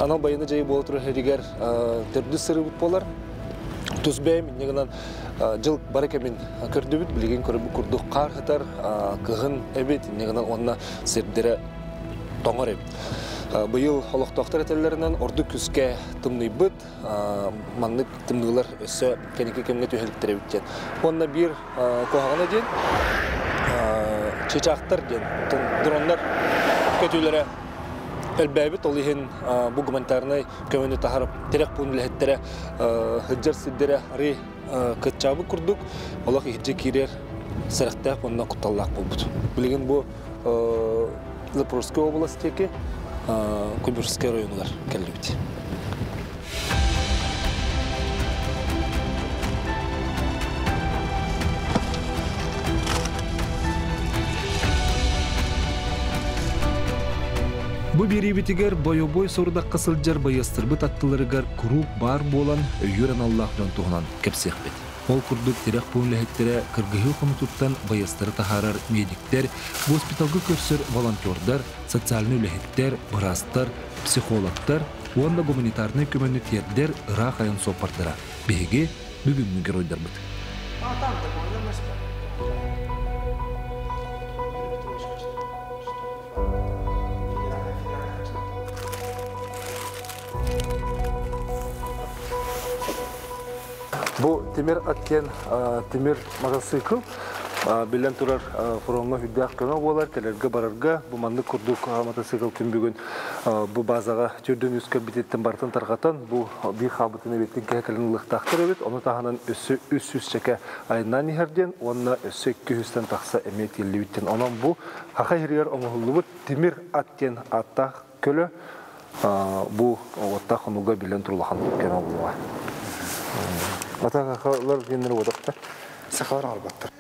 Анал байыны жайы болу тұру әрігер түрді сыры бұт болар. Түзбәйім, негінен жыл барекемен көрді бүт, білген көрі бұл күрді қар қытар, қығын әбет, негінен онына сәрдері тоңар әбет. Бұйыл олықтақтар әтелерінен орды күзге тымны бұт, маңнық тымнығылар өсі кәнеке кемге түйеліктер әбеттен. Онына бір қоғағына ден, чечақтар ден, дронлар көтілері Әлбәбет олығын бұл гуманитарный көмені тахарып терек бұны ләхеттері хүджар сиддері ары күтчабы күрдік. Олық ихджі керер сәріқтәк онына құтталлақ бұл бұд. Білген бұл Запорожская областекі Куберская районығар кәлі өте. Бу беребетигер бойобой сордақ қысылжар байыстырбы таттыларыгар круг бар болан өйерен Аллахтан туғынан кепсех бет. Ол күрдік терек пөнләхеттері кыргығы құнытуттан байыстыры тахарар медиктер, госпиталғы көрсір волонтердар, социальный үләхеттер, бұрастар, психологтар, онда гуманитарный көмөніттердер ұрақ айын сопардыра. Беге бүгін мүгер ойдар бұд. Бұл темір аткен темір мотоцикл білен тұрар форумна хүддәқ көне болар, кәлерге барарға. Бұл манды күрдік мотоцикл күн бүгін бұл базаға түрдің үскер бітеттен бартын тарғатан. Бұл бір қабытын әбеттен кәкілін ұлықтақтыр әбет. Оны тағынан үс чәке айынан ехерден, онына өсі 200-тен тақса әмет елі біттен. Онан бұл қақа ерер оңғылы бұд темір аткен аттақ көлі бұл оттақ ұнуға білен тұрылған көне болуға. Ата қақалар кендері одақта? Сақалар албаттыр.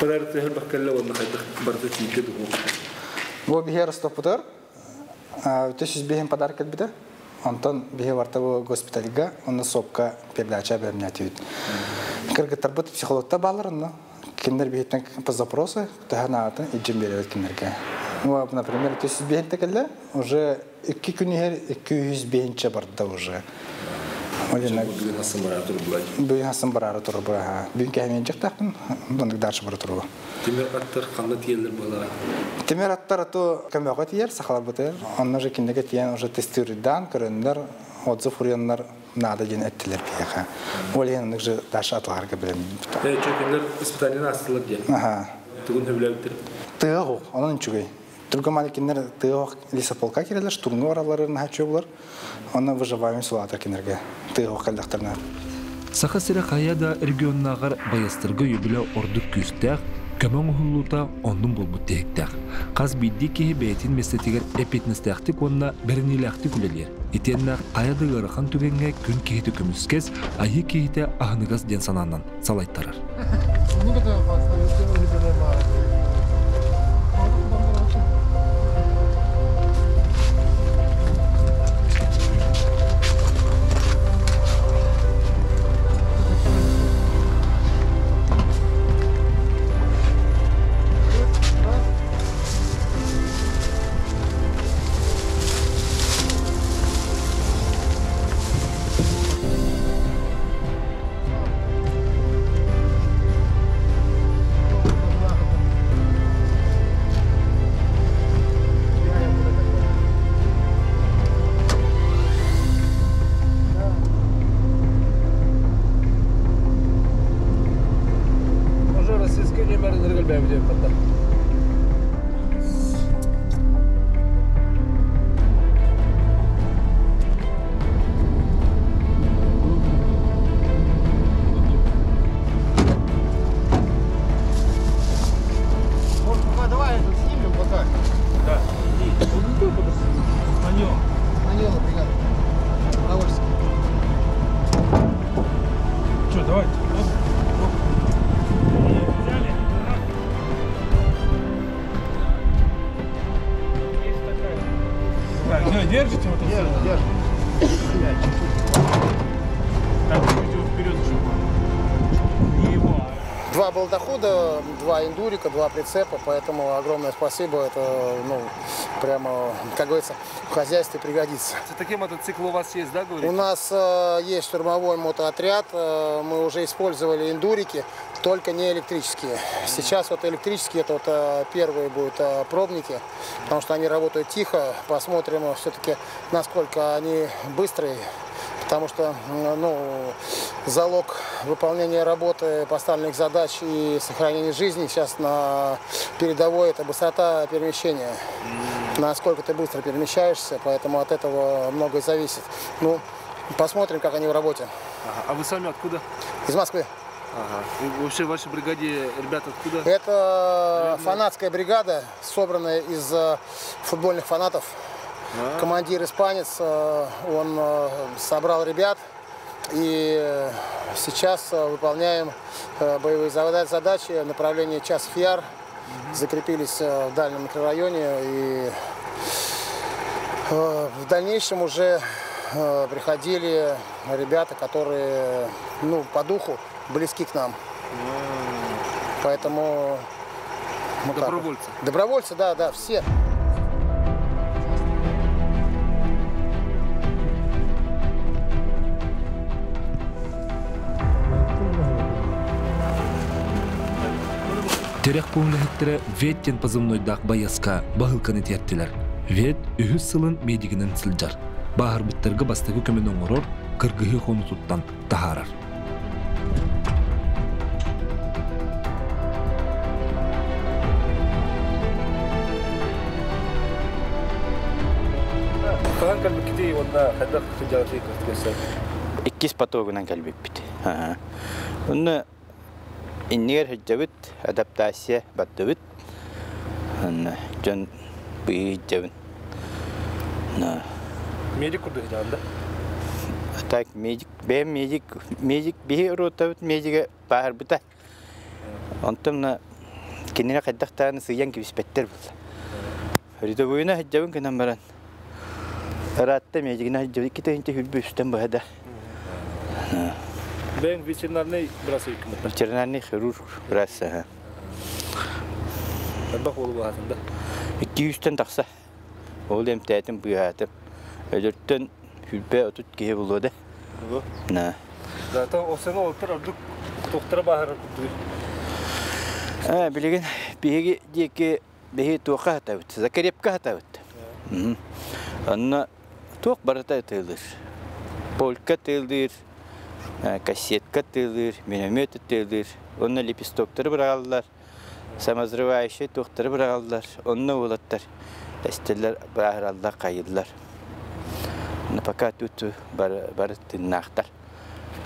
Падар тәхіл баққалла онына қайдық барды тейкі дұғу? Бұл бігер ұстапыдыр. Төсіз біген падар кәлбіді. Онтан бігер варта бұл госпиталіға, оны сопқа передача бәрінәті өйді. Кіргіттар бұд психологта балырынны. Кендер бігеттен по запросы, тәхіна атын иджім беревет кендерге. Например, 200 текелле уже 2 күнігер 200 бейінче барды уже. Бүгін асын барары тұры бұлай? Бүгін асын барары тұры бұлай. Бүгін кәмен жақтақпын, бұндық даршы бары тұры. Темер аттар қанды тиелер бұла? Темер аттар ату көмеға тиер, сақалар бұты. Онна же кендеге тиен уже тестируйдан, көріндер, отзыв ұриянлар нада ден әттілер бейеға. Ол еніндік же даршы атыларға білемін. Чөкендер испытанияны астылыр ден? Түгін өбіләуттір? Тыға оның үчігей. Тургамали кинер тыох лесополка кирелер, штурмы вараларына хачуглар. Оны выживаем сулатыр кинерге. Тыох калдактарына. Сахасыра қаяда регионнағар байыстырғы өбілі ордық күстәқ, көмің ұхылуыта ондың болбұт дейіктәқ. Қаз бидді кеге бәйтін местетігер әпетністәқтік онына бәрінеләқті күлелер. Етеннақ аяды ғырықан түгенге күн кейті көміскез, айы кейті ағынығыз ден сананын салайттарыр. Держите вот это? Держим. Так, вперед, чтобы... Два болдохода, два индурика, два прицепа, поэтому огромное спасибо. Это, ну, прямо, как говорится, в хозяйстве пригодится. Такие мотоциклы у вас есть, да, говорите? У нас есть штурмовой мотоотряд, мы уже использовали индурики, только не электрические. Сейчас вот электрические, это вот первые будут пробники, потому что они работают тихо. Посмотрим все-таки, насколько они быстрые. Потому что, ну, залог выполнения работы, поставленных задач и сохранения жизни сейчас на передовой – это быстрота перемещения. Насколько ты быстро перемещаешься, поэтому от этого многое зависит. Ну, посмотрим, как они в работе. Ага. А вы сами откуда? Из Москвы. Ага. И вообще в вашей бригаде ребята откуда? Это фанатская бригада, собранная из футбольных фанатов. Командир испанец, он собрал ребят, и сейчас выполняем боевые задачи, направление Часов-Яр, закрепились в дальнем микрорайоне, и в дальнейшем уже приходили ребята, которые, ну, по духу близки к нам. Поэтому... Добровольцы? Добровольцы, да, все. Терек пуңлыхыттыры веттен позывнойдақ байасқа бағылқаны тияттылар. Вет үхіс сылын медигінен сылжар. Бағыр бұттырғы бастығы көменің ұрор, қырғығы қону тұттан тахарар. Қаған кәлбекеде онда қайдақ тұжағаты көстігесі? 2 патогынан кәлбек біті. Оны иннер хәҗҗәбит адаптация баттыбит. Жан быйҗабын. Медик курды җанда. Так медик бе ротабит медиге бар бита. Антымна кинене каддактаны сыян кибиспеттер булды. Риде буена хәҗҗәбин кенән баран. Ратта медигне хәҗҗәбит китәнче хүлбүстән бада. Бен ветеринарный брасы икмет. Ветеринарный хирург брасы. Бак болу баһасында. 200-тен тақса. Ол эмтәтен буятып. Өдөрттен хүлбе отут кие булды. На. Зато осыны олтыр ардык доктора баһар курды. Билеген биге дике беге тоқа тавыт. Закарепка тавыт. Анна тоқ барата тылдыр. Полка тылдыр. Кассетка тылдыр, миномет тылдыр. Онна лепестоктары бираллар. Самозрывающий тоқтары бираллар. Онна улаттар. Эстеллер бираллар кайыллар. На пока тут бар тыннахтар.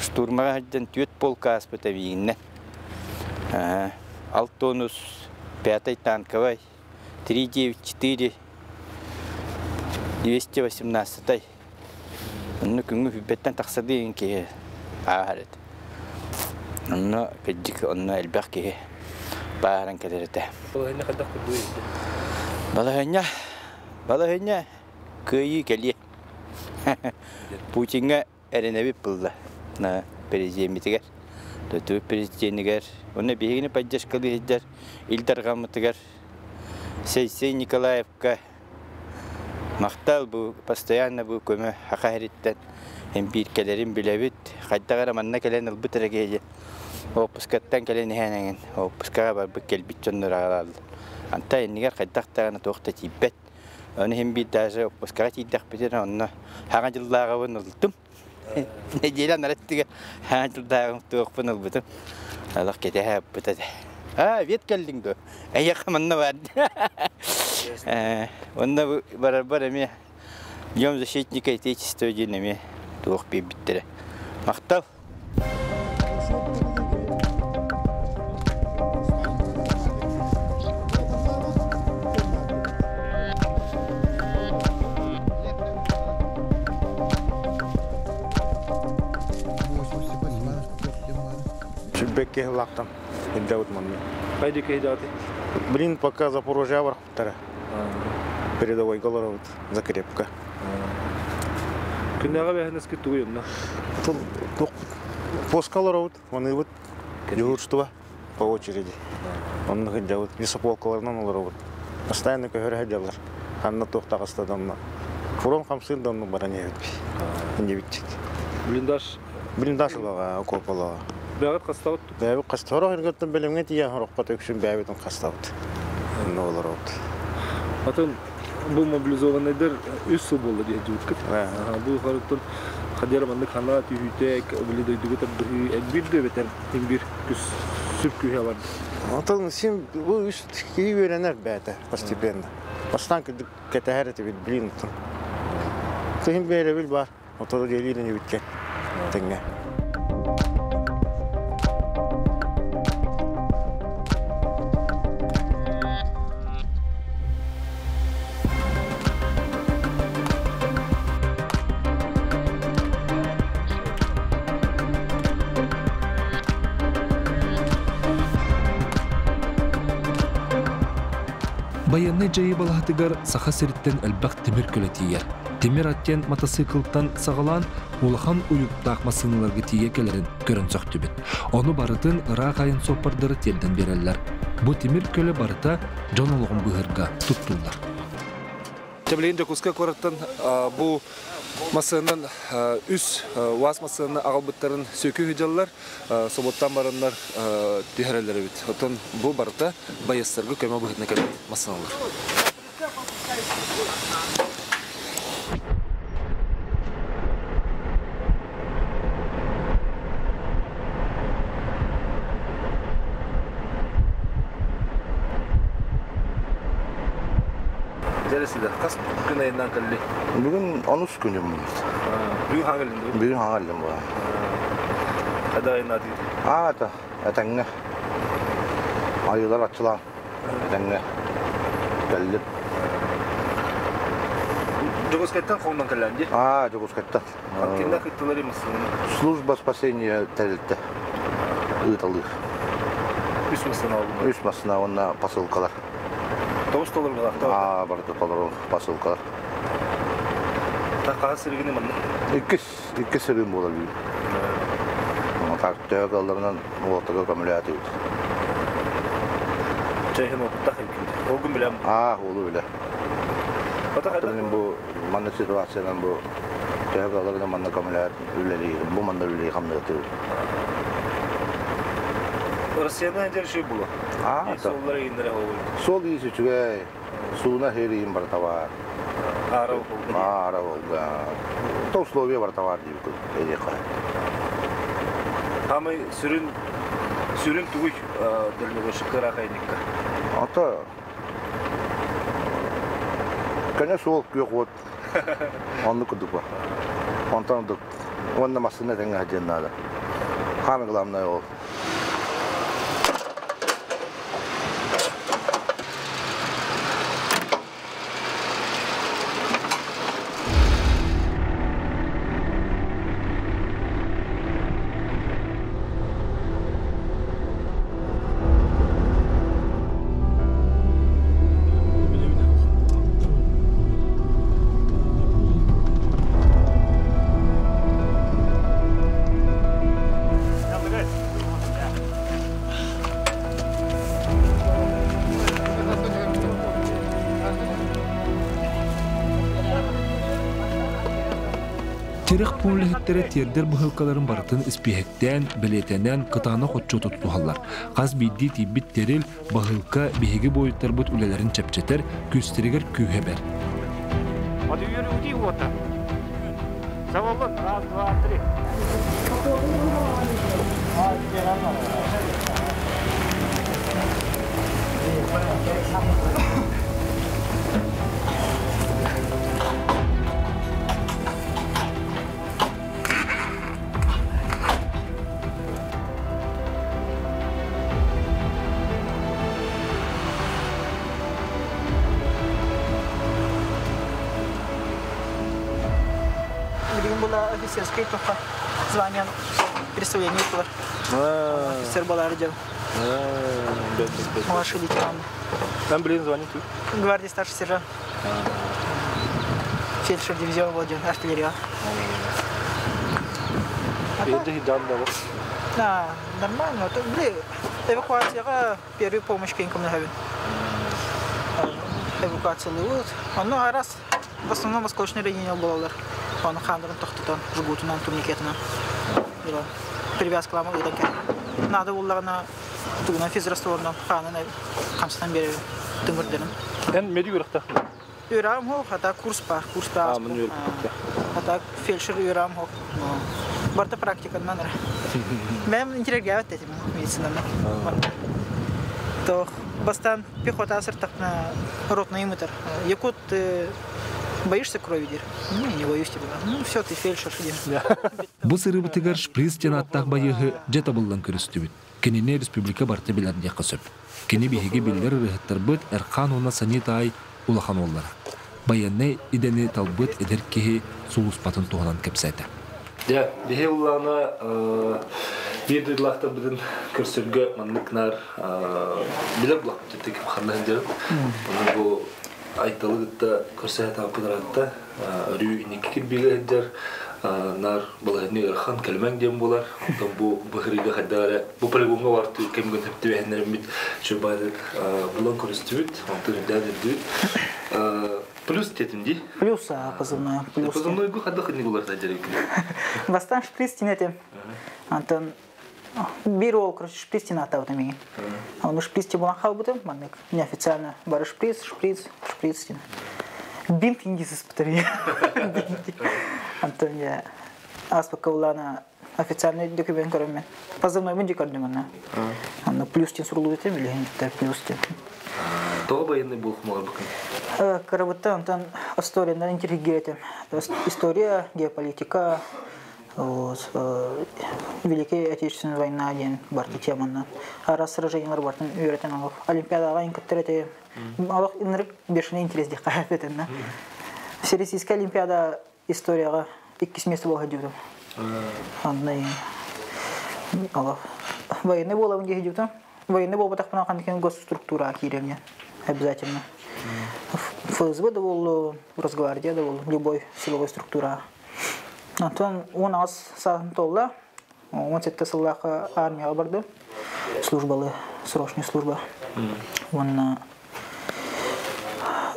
Штурмага хаҗдан төт полка аспытавинне. Алтонус 5-й танковый 394 218-й. Онна күнгү беттен тақсады инке Ахарет. Онно кеджик онно элбәкке баран кедерте. Балаһына кадак курды. Балаһына кыйы келе. Путинга эренеби булды. На президентигер. Төтү президентигер. Онно бегине поддержкалы хеджер. Илдар гамытыгер. Сейсей Николаевка. Мактал бу постоянно бу көмө хакареттен. Эмпиркелерин билебит, кайдагара манна келен албытрагеje. Опускаттан келен ханеген, опускага бар бекелбит жоннорал. Анта энигер кайдактагана тохта типет. Аны хемби даже опускага тидак битер онна. Хага жыллага вонултум. Неделя нараттыга хага жылдага тохпун албытым. Аллах кете хаппыта. Вет келдиңдө. Аяк манна бар. Онна бар эме. Днём защитника Отечества динами. Туох бибиттер. Мактал. Чебеке лактам. Идаут мами. Кайда кайдаты? Блин, пока Запорожье вархтара. Передовой Голород, Закрепка. Күннәгә бәһнәскә туйынна. Поскалар вот, они вот дежурство по очереди. Он ходил, лесополкаларынан олар вот. Постоянно көрәһәдәләр. Ханна тохтагыстаданна. Фурон камсын данны баране бит. Инде бит. Блиндаж лага окопала. Бәгат каставыт. Бәбе кастара хәргәттән белемгә тия хорыкка төкшен бәбетен каставыт. Нолар вот. Атын бу мобилизованныйдыр үс сыл булды диye жүккет. Бу харыктан хадер манны хана түйүтек билдейдиге табды. Бир дөбетер бир күс сүркүһә бар. Атын син бу үс ки веренер бәтә постепенно. Постанка кәтәһәрәте бит блин. Тем бере бил бар. Ото делилен биткән. Теңгә. Баянны жайы балаһатыгар саха сериттен әлбәк темир көлетиер. Темир аттен мотоциклтан сағалан улахан уюктақ масыналарғы тие келерін көрін соқты бит. Оны барытын ыра қайын сопардары терден берелер. Бұ темир көлі барыта жон олығын бұғырға тұттулар. Тәбілеген жакуска көріттен бұл масының үс ваз масының ағалбыттарын сөкі хүжалар, соботтан барынлар түйәрелері бит. Отын бұл барыта байыстырғы көмі бұғытына кәлі масыналар. Жарысыда, қас күн айынан кәлі? Бүгін 13 күнім бұл. Бүгін хаңғалында? Бүгін хаңғалында бұл. Қада айына дейді? Әтәңгі. Айылар атшылан. Әтәңгі. Кәліп. Жогоскайттан қолынан кәлі? Жогоскайттан. Кенді қыттылар емесін? Служба спасения тәрілді. Ұйталыр. Үс масына алдың? Үс масына онына посылкалар. $9 қалақты? Барды $9 посылкалар. Қаға сіргіне мәнді? Екі сіргін болар бейді. Тәуі қалдарынан олықтығы көмілі өт. Чайхын оқыттақ емкейді? Ол күн білем? Олы біле. Мен бұл манны ситуациядан бұл тәуі қалдарынан манны көмілі үлелейді. Бұл манны үлелей қамды өті өт. Россиядан әндер шөй бұлы? Соллар егіндері олы? Сол есі чүге суына хейрейін бар тавар. Ара олды? Ара олды. То условия бар тавар дейбі көй. Хамай сүрін түгіш дәлмеге шыққыра қайнекка? Ата, кәне сол көк от, онды күдік бар. Онтан ұдық, онды масына тәңі әден нады. Хамы қыламнай ол. Терек пуллехеттері тердер бұхылқаларын барытын іспехектен, білетенен қытаны қотчу тұттуғалар. Қаз бейді тейбіт терел бұхылқа бейгі бойыттар бұт үлелерін чәпчетер, көстерігер күйе бәр. Ады үйері өтей ота. Завалын, раз, два, три. Было офицерское только звание присвоение было. Офицер был орден. Младший лейтенант. Там, блин, звонит. Гвардии старший сержант. фельдшер дивизион владен, артиллерия. Да, нормально. Эвакуацияға первый помощь кейін кімді хабин. Эвакуациялы оны арас в основном воскочный ранение болалар. Оны қандығын тоқтытан, жгутынан, турникетынан. Привязкалама ұйдан кәр. Нады олағына туғынан физрастворынан қанын қамсынан бері түңгірдерін. Ән меди өріқтақ? Өрам хоқ, хата курс бар. Хата фельдшер өрам хоқ. Барта практикадан ара. Мен интерегия өттетім медицинаны. То бастан пехота асыртақна ротный мытар. Якут боишься крови дир? Не боюсь тебя. Ну все, ты фельдшер. Бу сырыбытыгар шприц жана аттақ байығы жата болдан көрістібіт. Кенене республика барты білерде қысып. Кене бейге білдер рыхыттар бұд әрқан ona санитай улахан оллара. Баянны идені талбыт едер кеге суғыз патын туғалан кепсайты. Ja, бейге уллана бейді лақта бұдын көрсіргі маннықнар білер бұлақ жетті кеп қандан жеріп. Оны бұл айтылығытта көрсәйт апыдыратта үрі инекі бейге әддер нар балағыны ұрхан кәлмәң дем болар. Бұл бұғырыға қаддары бұл полигонға барды кәмгін тәпті бәйінлерін бет жөбайдық бұлан көрісті бет, антын дәдерді бет. Плюс тетімді? Плюс, позывной. Позывной бұл қадда қыдны болар тәдері өкілі? Бастан шприц тенетем. Антон bir ol короче шприц тенат ауды меген. Оны шприц те болан қал бұдым, маңдық неофициально бары шприц тен. Бинт индисіз бұтыр. Антон я аспака улана официальный документ көрім мен. Позывной мен де көрдім оны. Аны плюс тен сұрылу етем, или плюс тен. Тоғы байынный бұл құмалар бұқын? Карабытта антон историядан интерегиретем. История, геополитика, Великая Отечественная война ден барты теманы. Арас сражениялар бартын үйретен алып. Олимпиадаға инкеттерете. Алып инрік бешіне интерес де қайып етен. Всероссийская Олимпиада историяға 2 место болға деудім. Андайын. Алып. Военный болавын де деудім. Военный бол батақпына қандыкен госструктура керемне. Обязательно. ФСБ да бол, Росгвардия да бол, любой силовой структура. Антон он аз сағын толла. Он сетті сыллақы армияға барды. Службалы, срочный служба. Он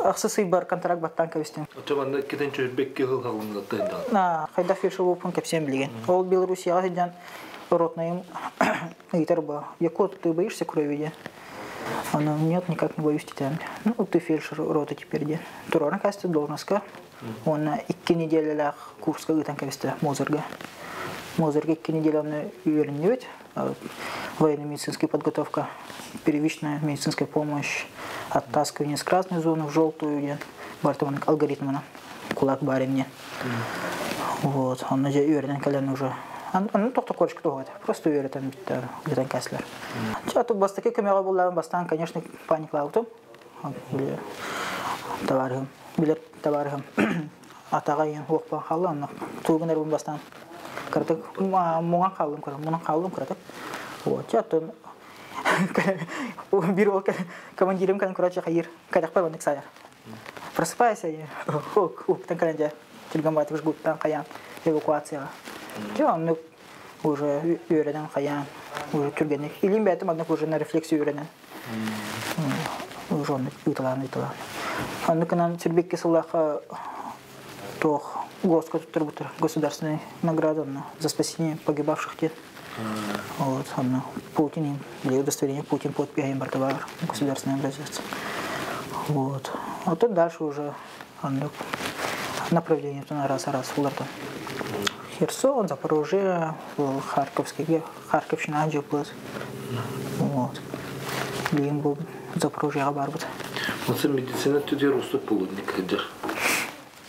ақсысы бар контракт баттан кәбістен. Отчабанда кетен чөйірбекке ғыл қағылымды аттайында? Қайда фельдшер болпын кәпсен білген. Ол Белоруссияға седен ротныйым айтар ба. Якут, ты боишься крови, де? Она нет, никак не боюсь тетям. Ну, ты фельдшер роты теперь, де. Турорна кәсті должностка. Он 2 неделялық курсқа ғытан кәбісті Мозырға. Мозырға 2 неделяны үйерінде өт. Военно-медицинская подготовка, первичная медицинская помощь, оттаскивание с красной зоны в желтую, бартован алгоритмана, кулак барин. Вот, он на үйерден кәлен уже. Ну, тоқты корочка тоғады. Просто үйерден ғытан кәсілер. Чату бастаке көмеға болдағын бастан, конечно, паниклаутым. Билет товарым. Атаға ең оқпан қалды, аны туғын әрбін бастан. Кірдік, мұңан қалдым көрдім, мұнан қалдым көрдік. Вот, жаттым. Bir ol командирым kan короче хайыр. Кадақ бар бандық сайыр. Просыпайся, уптан каланжа. Телгамбат выш гуттан қаян эвакуацияға. Жоғын уже үйреден қаян, уже түргенек. Илим бәйтім аднық уже на рефлексию үйреден. Уже оны үйтілан. Анныкынан Сербекке сыллаққа тоқ госка тұттыр бұтыр. Государственная награда за спасение погибавших дед. Вот, Путин, или удостоверение Путин подпиаем бортовар, государственный образец. Вот. А тут дальше уже направление на раз уларда. Херсон, Запорожье, Харьковский, Харьковщина, Аджиплас. Вот. Блин, был Запорожье, Абарбат. Вот медицина тут я росту полудник, где?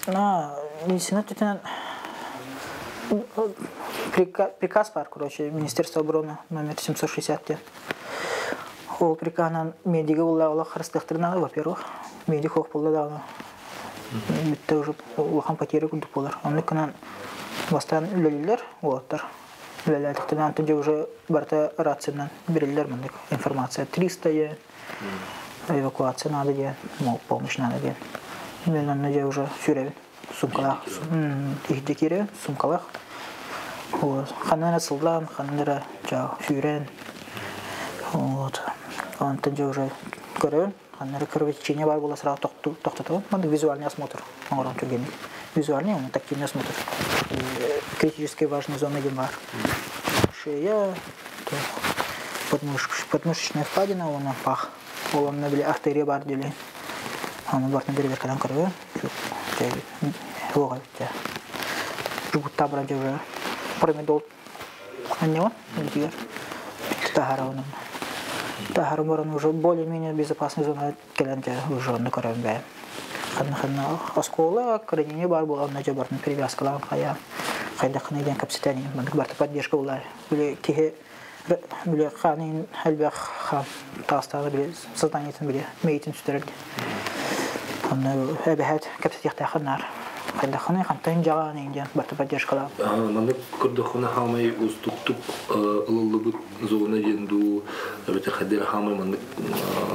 Медицина тут приказ пар, короче, Министерство обороны номер 760. Ол приказ медига улла харыстыктырналы, во-первых, медик хок полдаданы. Битте уже улахан потери күндүк болар. Аныкынан бастан үлелер, олаттар. Үлелердиктен төнҗе уже барта рациянан берилер мындык информация 300 эвакуация надо де, помощь надо де. Мен аны уже сүрәбин. сумкалах. Ихде кире сумкалах. Вот. Ханана сылдан, ханара жа фюрен. Вот. Антон же уже көрөн. Ханара кровотечение бар было сразу тоқтату. Надо визуальный осмотр. Оңорон түргенник. Визуальный, он тактильный осмотр. Критически важные зоны бар. Шея, подмышечная впадина, он пах. Он на артерия бар дели. Он бар на береверкадан кровь. Лога тебя. Жгут табра уже. Промедол. А не он? Дигер. Тахараун. Тахаруморон уже более-менее безопасная зона келенте уже на кровь. Ханна оскола, коренение бар была на жабарный перевязка хая. Хайда ханайден капситани, мандык барта поддержка была. Были кихе, были ханин хальбях хан тастаны были созданиясын были мейтин сүтөрөлдү. Аны эбехет капситихта ханар. Хайда ханай хантын жаганы инден барта поддержкала. Мандык кырдыхына хамай устуктук ылылыбыт зона денду, бетер хадер хамай мандык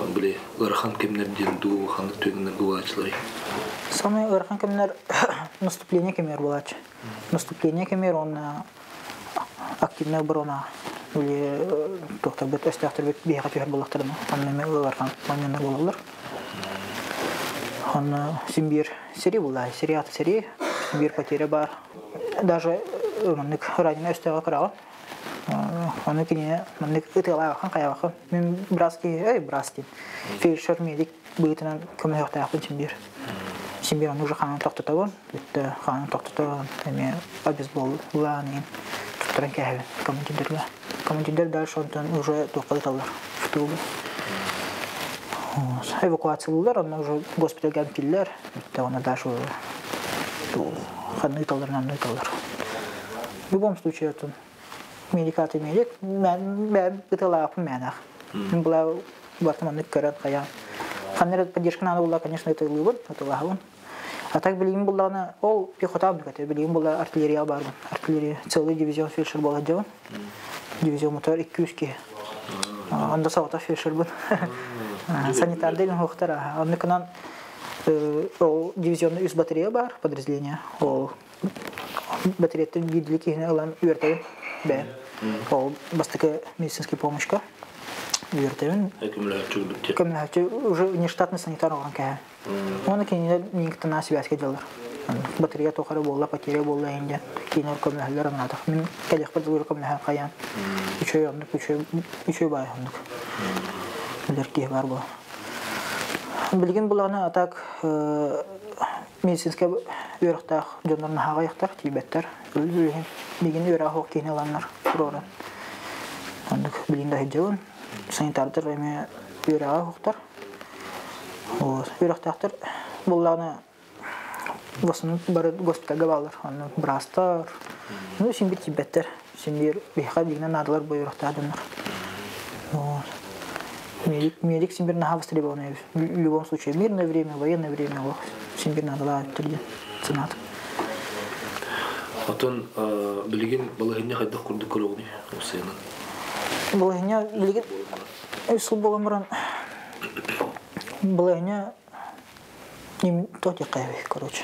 были ырхан кемнер денду, хандык төгүнөр булачылар. Самый ырхан кемнер наступление кемер булач. Наступление кемер он активная оборона. Или доктор бет эстахтер бет бихат юр булактырны. Аннеме ырхан маннер булалар. Он Симбир серия была, серия, Симбир потеря бар. Даже мандык раненый өстөгө крала. Аны кине мандык ытыла хан каяка. Мен браски. Фельдшер медик бытынан көмөктө акын Симбир. Симбир аны уже хан токтотогон. Битте хан токтотогон. Эме обезбол ланы. Туттуран кәһәбе командирлер. Командирлер дальше онтан уже токалыталар. Фтубы. Эвакуациялар, он уже госпитальга киллер, это он даже ходные таллар. В любом случае, это медикаты медик, это лапы менах. Была бартаманный карат хая. Ханера поддержка надо была, конечно, это лыбон, это лагун. А так были им была на ол пехотабник, это были им была артиллерия барбан, артиллерия целый дивизион фельдшер был отделан, дивизион мотор и кюски. Он до саута фельдшер был. Санитарный хохтара. Он канан дивизионный из батареи бар подразделения. Батарея видели кихнелан вертевин. Б. Бастыка медицинский помощка. Вертевин. Аккумулятор уже нештатный санитар он кая. Он кине никто на связь делал. Батарея тохара была, потеря была инде. Кинер аккумулятор надо. Мен келих подвор аккумулятор каян. Еще бай ондук. Лерки бар был. Билген буланы атак медицинский өрөктак жонорун хагаяктар тибеттер. Билген өрөк кинеланнар проран. Андык билгенде хеджон санитардыр эме өрөктар. Өрөктактар буланы босын бар госпитальга балар. Аны брастар. Ну симбир тибеттер. Симбир бихад дигнен надалар буйруктадынар. Медик Симбир на востребованный в любом случае. Мирное время, военное время, Симбир надо лайти ценат. Потом билген балагиня хайда курды коровни усена. Балагиня билген эсл боламран. Балагиня ним тоти кайви, короче.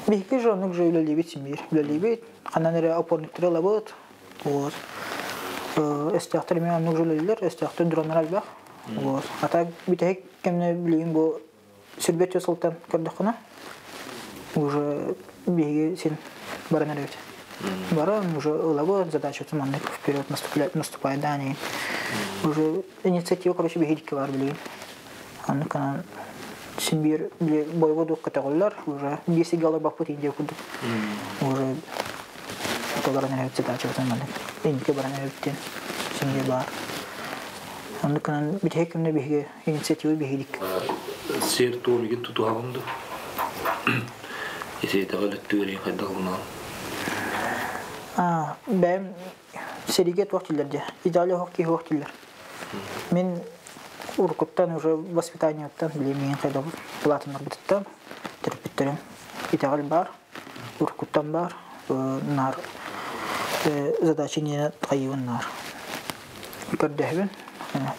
Бихки жанык же лебит Симбир, лебит. Хананере опорник трелабот. Вот. Эстяхтар мен нужулелер, эстяхтар дронlar албах. Вот. А так битек кемне билген бу сүрбет жасалтан көрдөхүнө. Уже беги сен баранарыт. Баран уже лабо задача туманный вперед наступает дани. Уже инициатива, короче, бегидики бар билген. Аны канан Симбир боевой дух категориялар уже 10 галлар бакпут инде куду. Уже баранарыт задача туманный. Инке баранарыттен Симбир бар. Аны канан битек кемне беги инициатива бегидик. Сер тоолиген тутуагымды. Есейтагалык төрен кайдалгына. Ben serigет вахтилерде. Италия хоккей вахтилер. Мен уркуттан уже воспитаниеттан билемеген кайда платынар битеттен терапевттерим. Итагал бар, уркуттан бар, нар задачи не тайын нар. Көрдөхбен,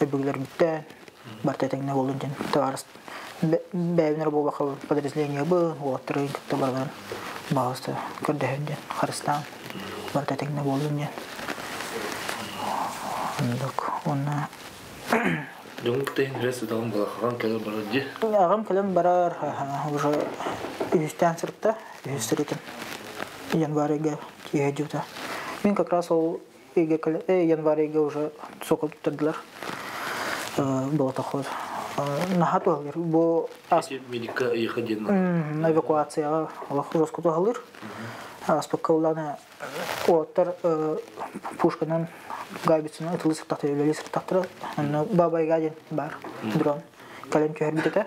эбүглер биттен, бартетеңне болдун ден. Товарс бәйбинер болбақы подразделение был, вот рынок товардан бағысты көрдәһенден Харыстан бартетеңне болдун ден. Ондық, онна... Дөңгіктен рәсі дағым балақыған кәлі барар де? Ағым кәлім барар, уже үйістен сұртта, үйістіретін. Январыға тиге жүкті. Мен как раз ол январыға уже соқыл тұттырдылар. Бұл тақуд. Нахат оғалыр. Бұл... Медика еқа ден? Эвакуацияға жосқы тоғалыр. Аспаққа оланы оттар пушканан гайбитсінің ұтылы сұртақты, өлелі сұртақтыры. Бабайға ден бар дрон. Кәлем көхер бітеті.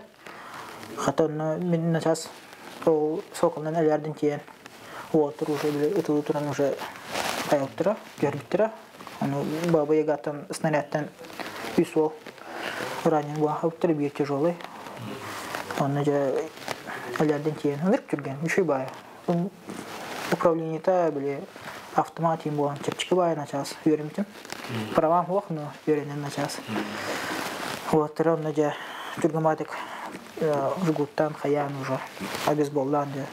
Хата мен начас соқылынан әлердің тиен. Оттар уже ұтылы тұран уже аяқтыра, көхер Бабайға аттан снарядтан үс ол. Ранен бұғақтыры бір тяжелый. Оны жа әлердің тиен. Өніріп жүрген, үші бай. Управление-то были автоматом было, чепчики бай на час, веримтим. Правам лох, но верен на час. Вот ровно где тюргоматик жгуттан хаян уже обезболдан де.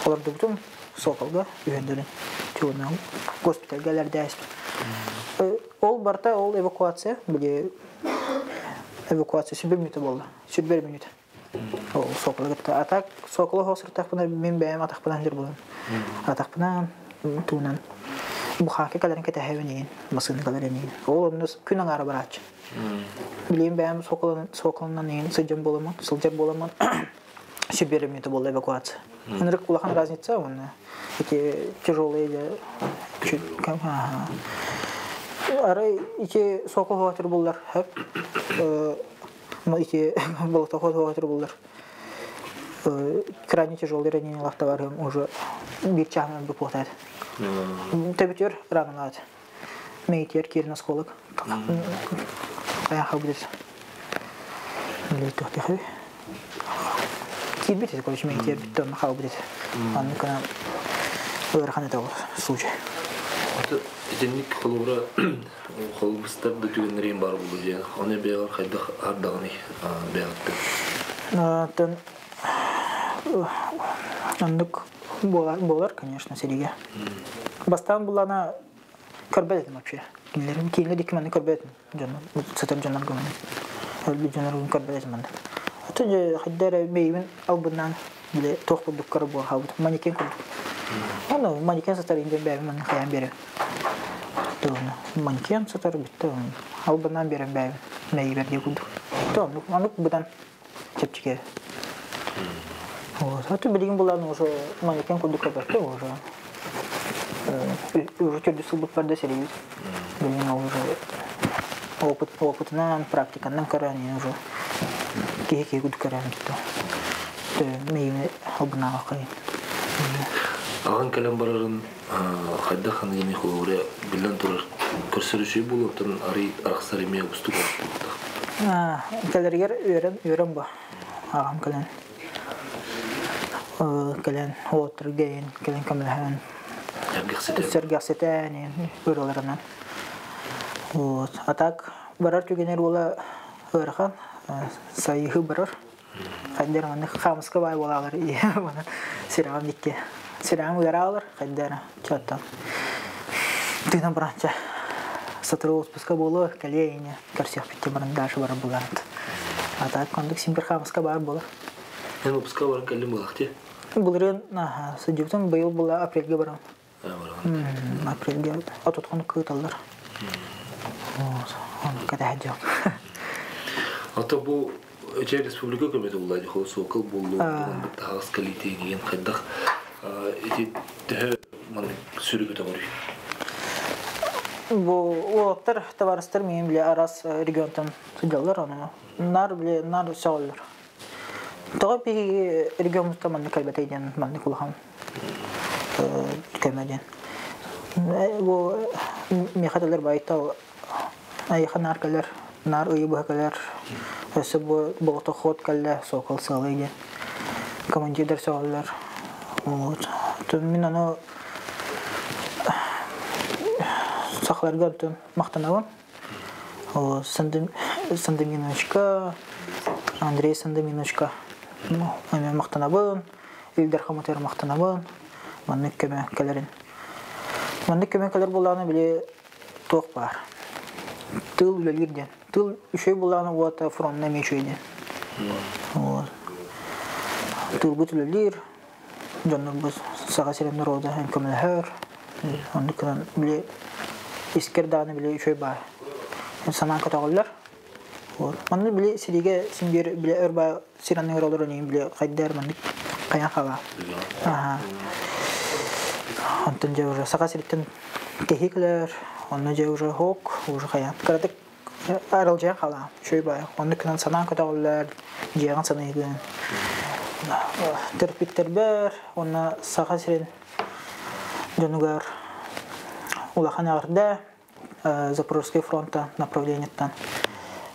Оларды бутун соколга үйендерин. Чуна госпиталь галердайс. Ол барта ол эвакуация, были эвакуация 1 минута болды. 1 минута. Ол сокол гытта. А так сокол хосыртак бuna мен бәйм атак белән дер булам. Атак белән тунан. Бу хакы каларын кәтәһәвенен, масын каларын. Ол оннос күнәң ара барач. Билем бәйм соколнан ен сыҗым буламын, сылҗыр буламын. 1 минута болды эвакуация. Энрек кулахан разница он. Эти тяжелые чуть ара эти сокол хатыр буллар. Эти болотоход хатыр буллар. Крайне тяжелые ранения лахтоварым уже бирчахнан выплатает. Температура ранат. Мейтер кирна сколок. Я хабдис. Лето тихо. Кидбит это короче мейтер битон хабдис. Он kana өрхан это случай. Это денник холура холбустар да түгенрен бар булды же. Аны беяр хайдах ардагыны беятты. Тон андык болар, конечно, сериге. Бастан булана көрбедем вообще. Кинлерим дикманы көрбедем. Жана сатыр жанар гымын. Әлбі жанар гымын көрбедем анда. Аты же хайдары мейвин албынан биле тоқпылдық көрбу хабыд. Манекен көрдік. Аны манекен сатар инден бәрі маны қаян бері. Манекен сатар бітті. Албынан берін бәрі мейі берде көрдік. Анық бұдан чепчеке. Вот, а ты билин была уже манекен куда каберты уже чуть субут под сервис. Билин уже опыт на практика на каране уже кие куда каране то. Ты мейме обнала кай. Аган калам барарын хадда хангени хулуре билан турар көрсөрүшү болуп тан ари араксары ме устук болду. Калергер өрөн ба. Аган калан كلن هو ترجين كلن كمل هان سرجع ستاني ورولرنا وأتاك برر تجيني ولا ورخان سايه برر خدنا من خامس كباي ولا غير وانا سيرام ديك سيرام غيرالر خدنا شاطا تينا برانشة ستروس بس كبوله كليني كرسي في تمرنداش برا بلانت أتاك كندك سيمبر خامس كباي بوله أنا بس كبار كلم وقتي Булырын, сәжектен быйыл була апрельге барам. Апрельге атытқаны кыйталар. Кәді әдем. Ата бұл Чай Республика көмеді болады, ол соқыл болу, тағыз калите деген қайдақ түхі сүрігі тағыры. Бұл оқтар таварыстар мен біле арас регионтан сүдялар, нар біле нар сағылар. Тағы бір регионымызда мәнді кәлбәтейден мәнді құлған көмәден. Бұл мехаталар байта айыға нар кәлер, нар ұйы бұға кәлер, өсі бұғыты қот кәлі соқыл сағылы еген. Командирдер сағылар. Мен аны сақларға мақтанауым. Сынды Сандоминовичка, Андрей Сандоминовичка. Эме мактанабын, Илдар Хаматер мактанабын. Маннык кеме келерин. Маннык кеме келер буланы биле ток бар. Тыл үлелерден. Тыл үшөй буланы вот фронтна мечөйден. Вот. Тыл бүтүлелер. Жоннор быз сага серем народа кемелер. Аныкан биле искерданы биле үшөй бар. Санан катагалар. Вот. Манны биле сириге сиңдер биле өрба сиранны ролорын биле кайдар маннык каян хала. Ага. Антон же уже сага сериттен техиклер, он же уже хок, уже каян. Каратык аралжа хала. Үшөй бар. Аныкан санан катагалар, жеган саныгын. Терпиттер бар, оны сага серин жонугар улаханарда Запорожский фронта направлениеттан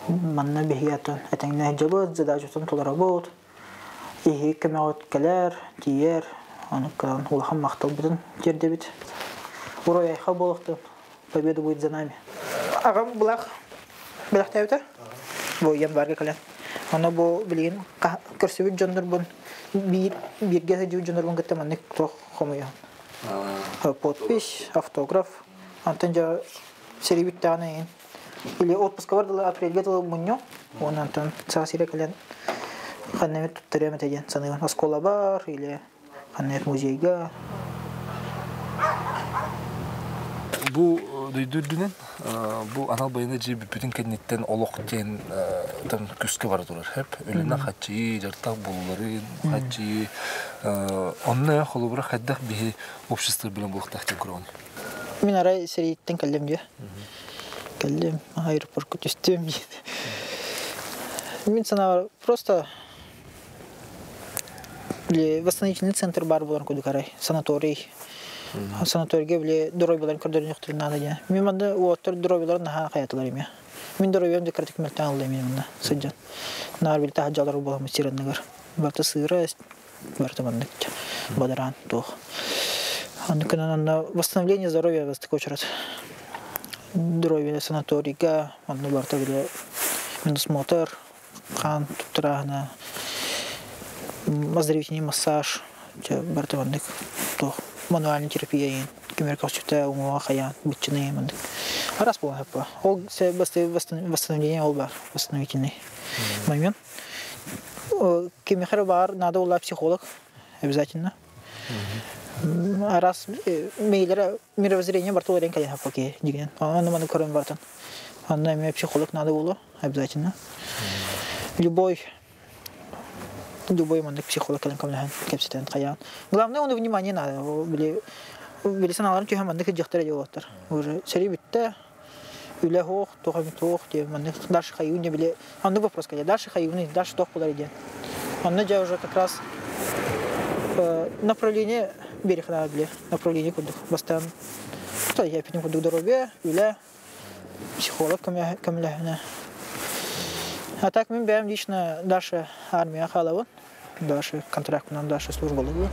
манна бегиятын этеңне жабыт задачасын толар работ и кемеот келер тиер аныкан улахан мактал бутун жердебит урой айха болукту победа будет за нами агам булах белахтайта бу январга келен аны бу билин көрсөбүт жондорбун бирге жуу жондорбун геттеманник тох хомуя подпись автограф антенja серебиттаны или отпуска бардыла апрельге тол муньо он антон сасире келен ханнемет туттарем деген саныган оскола бар или ханнет музейга Бу дүйдүрдүнен бу анал байына же бүтүн кеннеттен олок кен там күскө бар турар хеп өлүнө хачы жартак буллары хачы онна холубра хаддах би общество билен булактак көрөн Мен арай сериеттен келдем же. Келдем, аэропортқа түстем. Мен сана просто восстановительный центр бар болар куды карай, санаторий. Санаторийге биле доройларын көрдөрүн жактырын надо же. Мен мында оттор доройларын наха каятылар эме. Мен доройларын декоратив мөлтөн алдым мен мында. Сыжан. Нар бил тахажалар боламы сиреннегер. Барта сыра, барта мында. Бадаран тох. На восстановление здоровья вас такой раз. Здоровье санаторийга, он на борту были медосмотр, хан, тутрана, оздоровительный массаж, борту мандык, то мануальная терапия, кемерков чута умова хаян, битчины мандык. А раз было хапа, ол все восстановление олбар, восстановительный момент. Кемерхер бар, надо ула психолог обязательно. А раз мейлер мировоззрение барту рен кален хапаки диген. Он маны көрөн бартан. Анда эме психолог надо боло обязательно. Любой маны психолог кален камлахан кепсетен каян. Главное он внимание надо. Били саналарын түйһәм маны кыжыктыра диоттар. Уже сери битте. Үле хох, тохам тох, те маны дальше хаюне били. Анда вопрос кая. Дальше хаюне, дальше тох булар иде. Анда же уже как раз направление берега били, направление куда бастан. Что я пойду куда дорога, или психолог камляхна. А так мы берем лично Даша армия халава, Даша контракт нам Даша служба была.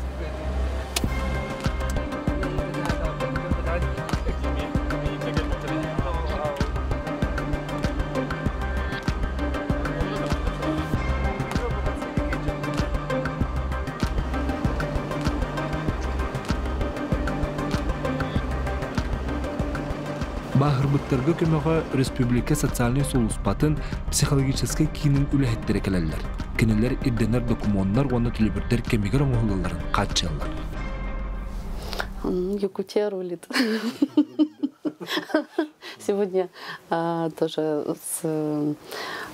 Бахырбыттарга көмөгө республика социальный солуспатын психологический кийинин үлэхеттери келелер. Кинелер ирденер документар оны түлүбүрдер кемигер оңголларын катчалар. Якутия рулит. Сегодня тоже с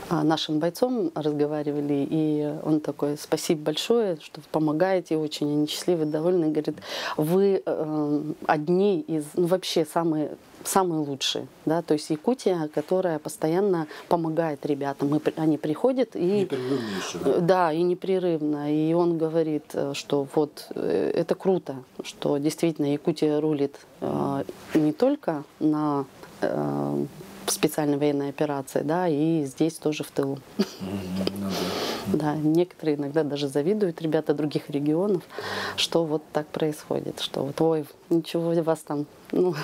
нашим бойцом разговаривали, и он такой: спасибо большое, что помогаете, очень они счастливы, довольны. Говорит, вы одни из, вообще самые лучшие, да, то есть Якутия, которая постоянно помогает ребятам, они приходят и непрерывно еще, да, и непрерывно, и он говорит, что вот это круто, что действительно Якутия рулит не только на специальной военной операции, да, и здесь тоже в тылу. Да, некоторые иногда даже завидуют, ребята других регионов, что вот так происходит, что вот, ой, ничего у вас там, ну,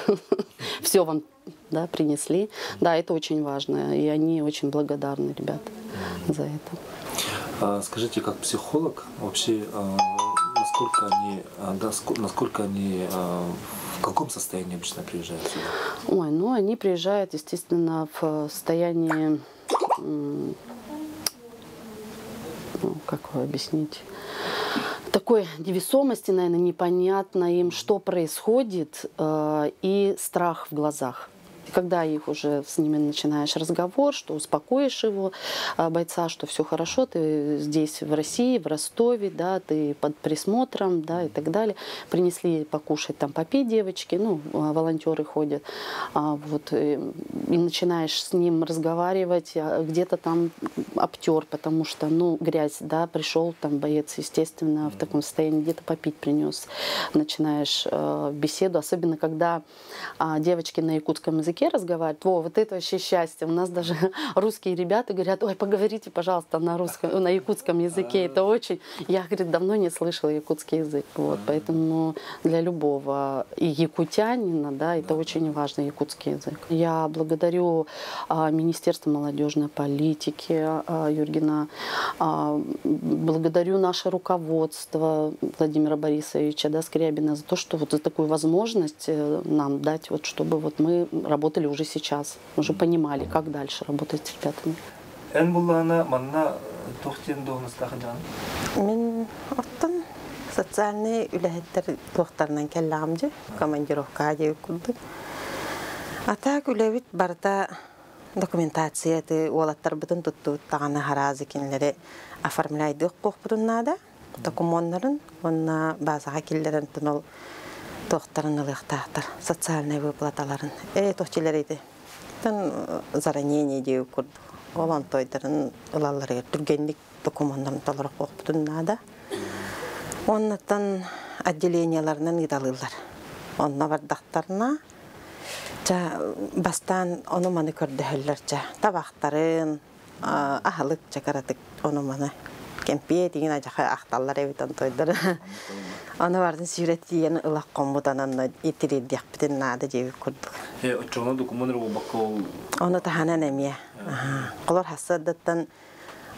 все вам да, принесли. Да, это очень важно, и они очень благодарны, ребята, за это. Скажите, как психолог, вообще, насколько они в каком состоянии обычно приезжают сюда? Ой, ну они приезжают, естественно, в состоянии, как объяснить, такой невесомости, наверное, непонятно им, что происходит, и страх в глазах. Когда их уже с ними начинаешь разговор, что успокоишь его, бойца, что все хорошо, ты здесь в России, в Ростове, да, ты под присмотром, да, и так далее. Принесли покушать, там, попить девочки, ну, волонтеры ходят, вот, и начинаешь с ним разговаривать, где-то там обтер, потому что, ну, грязь, да, пришел там боец, естественно, в таком состоянии, где-то попить принес. Начинаешь беседу, особенно когда девочки на якутском языке разговаривают. Вот это вообще счастье. У нас даже русские ребята говорят: ой, поговорите, пожалуйста, на якутском языке. Это очень... Я, говорит, давно не слышала якутский язык. Вот, поэтому для любого и якутянина, да, это очень важно, якутский язык. Я благодарю Министерство молодежной политики Юргена, благодарю наше руководство Владимира Борисовича, да, Скрябина за то, что вот за такую возможность нам дать, вот, чтобы вот мы работали уже сейчас, уже понимали, как дальше работать с ребятами. Мен оттан социальный үләһеттер туохтарынан келламжы, командировка деп курдук. Ата күләбит барта документация ты олаттар бутун тутту таганы харазы кинләре оформляйдык кохбутуннада. Документларын онна базага киллерен тунол тоқтарын ылықтақтыр, социальный выплаталарын. Тоқтилер еді. Тан заранение деу күрді. Олан тойдарын ылалары түргенлік документтарын толырық оқпытыннада. Оннаттан отделенияларынан идалылар. Онна бардақтарына бастан оны маны көрдіхілер. Табақтарын, ахылық чакаратық оны маны. Кемпие деген ажақа ақталар әбітін тойдары. Аны бардың сүйретейін ұлақ қомуданын етірелдек бітін нады жеуі көрдік. Очоғына документер болбаққа ол? Оны таханан әмия. Қолар хасадаттан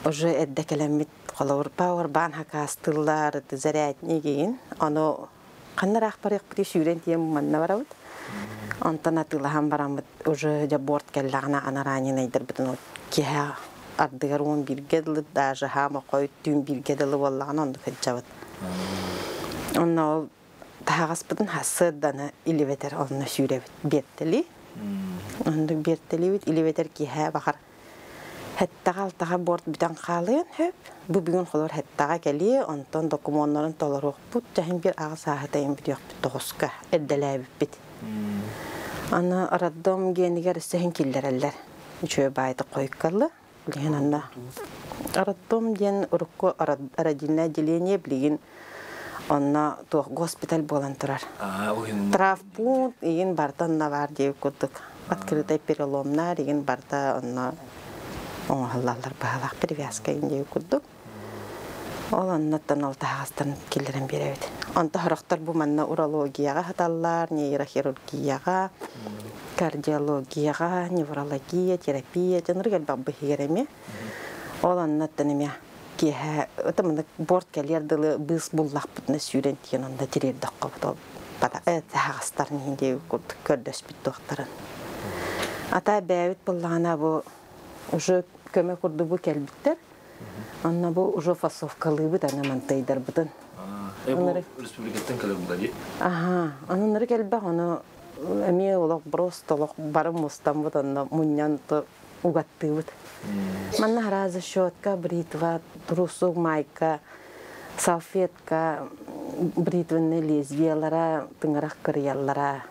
уже әддәкелемет қолауыр пауыр бан хақастылар зәрәтіне кейін. Оны қаннар ақпарық біте сүйретейін мұманна барауыд. Онтан атылаған барамыд уже жаборт кәллағына анаранин әйдір бітін кеға ардығар он биргеділі, даже хама қойып түйін биргеділі боллаған онды қыджавыд. Онна тағас бұдын хасыданы илеветер онына сүйребет бертілі. Онды бертілі бет илеветер кеға бақар. Хәттаға алтаға борт бүтін қалыйын хөп. Бұ бүгін қолар хәттаға кәлі, онтан документларын толар оқ бұд. Жәхін бір аға сағытайын бүді оқ бұд тоғысқа әддәләй бүд. Оны араддом генігер үстіхін келдер әлдер. Үшөй байды қойып қалды. Билген анда. Араддом ген ұрыққы арадиліне деление білген онна туох госпиталь болан турар. Травпункт еген барда онна бар деп көрдік. Открытый переломнар еген барда онна оңғалалар бағалақ перевязка еген деп көрдік. Ол оннаттан ол тағастан келдерін беребеді. Онта хорақтар бұл манна урологияға хаталар, нейрохирургияға, кардиологияға, неврология, терапия, жаныр кәл бабы хегереме. Ол оннаттан еме кеға, өтімінді борт кәлерділі біз бұллақ бұтына сүйрентеген онда терердік қабыд ол. Бада тағастарын еңде көрдөс бітті оқтарын. Ата бәуіт бұллағына бұл уже көмек ұрды бұл кәлбіттер. Онна бұл уже фасовкалы бұд, ана мантайдар бұдын. Бұл республикаттың кәлі бұлда де? Онын кәлбі, оны әме олақ бұрыс толақ барым мұстан бұд, онна мұньян уғатты бұд. Манна харазы шотка, бритва, трусуг, майка, салфетка, бритвенне лезвиялара, тыңарақ кырыялара.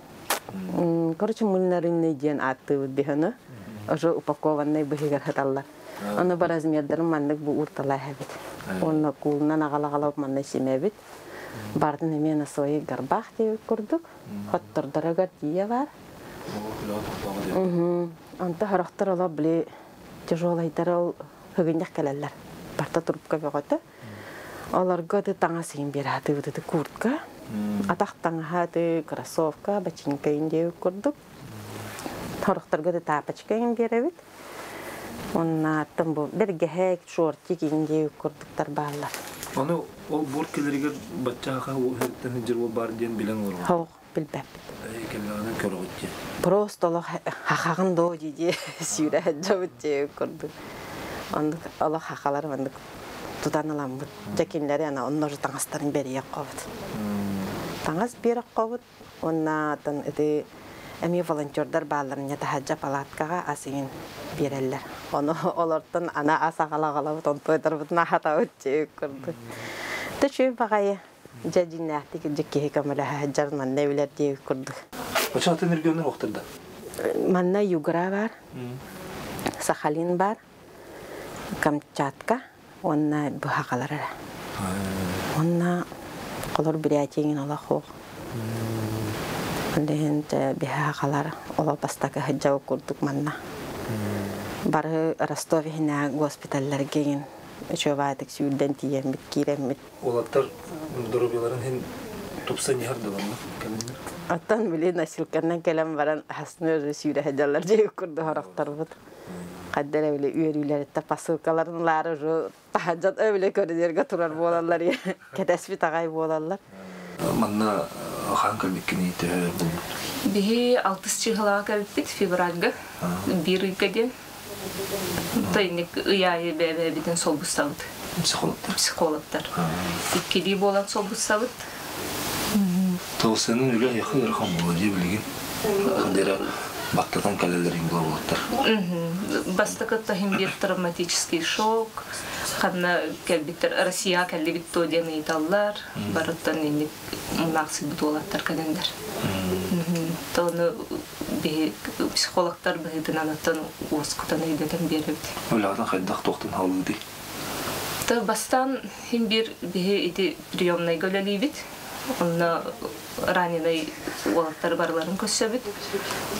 Короче, мұлнарынны ден атты бұд бейхіні. Уже упакованный бұхигар хаталар. Оны бар размердерін маннық бұл ұрталай әбет. Оны кулынан ағала-ағалап манны семәбет. Бардың емені сойы гарбақ деп көрдік. Хоттырдырығар дие бар. Онты харақтар ола біле тяжолайдар ол хүгіндек кәлелер. Барта тұрыпқа беғоты. Оларға да таңа сейін бері аты өтеді куртка. Атақ таңа аты кроссовка, бачинка деп көрдік. Хорохтарга да тапочка им беребит. Онна тамбу бергеһек шортик инде курдуктар баалар. Аны ол буркелерге бачаага хеттен жер бар ден билен олор. Хоо билбеп. Экеллерне көрөгөтчү. Просто олох хахагын до диде сүйрэ жабытчы курду. Анда олох хахалар мандык тутаналам. Жакинлери ана оннор таңастарын бериек кабыт. Таңас бериек кабыт. Оннан эти эми волонтердар бааларын ятахаджа палаткага асыгын береллер. Оны олортон ана асагалагалабыт онтойдорбутна хатабытчы курду. Төчү багайы жадиннахтик жекке камалаха жарман невлер деп курду. Качатын региондар октырда. Манна Югра бар. Сахалин бар. Камчатка, онна бухакалары. Онна колор бириятин алахо. Лента бихакалар ола пастака хаджау курдук манна. Бары Ростове хина госпитальлерге ген чөбатык сүлден тием киремит. Олаттар дөрөбеләрен һин тупсан ярдыларны кемнер. Аттан биле насилканнан келем баран хасны ресүре хаджалар жей курду характар бут. Каддер биле үйрүләр тапасылкаларын лары жо таҗат öyle көрдерге турар болалар я. Кәдәсби тагай болалар. Манна ханкал бикини те бу. Бихи 6 чыгыла кәлбит февральга. Биргеде. Тайник яй бебе битен солбусталды. Психологтар. Иккили болат солбусталды. Тоусының үле яхы рахам болду билген. Хандера бактан калелерин болоттар. Бастакатта химбир травматический шок. Ханна кәлбиттер Россия кәлбит то дене италлар. Бараттан инде мунаксыз болаттар кадендер. Тоны бе психологтар бейтен анаттан оскутан идетен берет. Улардан хайдак токтун халды. Та бастан химбир бе ити приемный голалибит. Онна раненый олаттар барларын көссөбүт.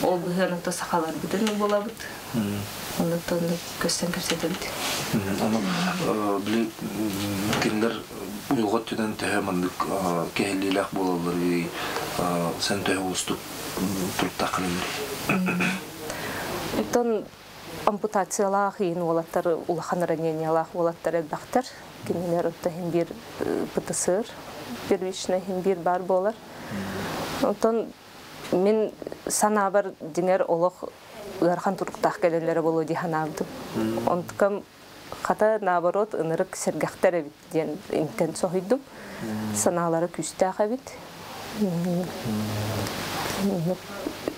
Ол быһынан та сахалар битен болабыт. Онда тоны көстен көрсөтөбүт. Аны били киндер уйгот түдөн тәһәмәндик кәһиллиләк булалар и сен тәһәустук туртакылыр. Тон ампутациялах ин олаттар улахан ранениялах олаттар эдбактар. Кинелер тәһим бир ПТСР первичный химбир бар болар. Онтон мен санабар динер олох гархан турктах келелери болу ди ханабды. Онткам хата наоборот ынырык сергахтар ден интен сохиддум. Саналары күстәх бит.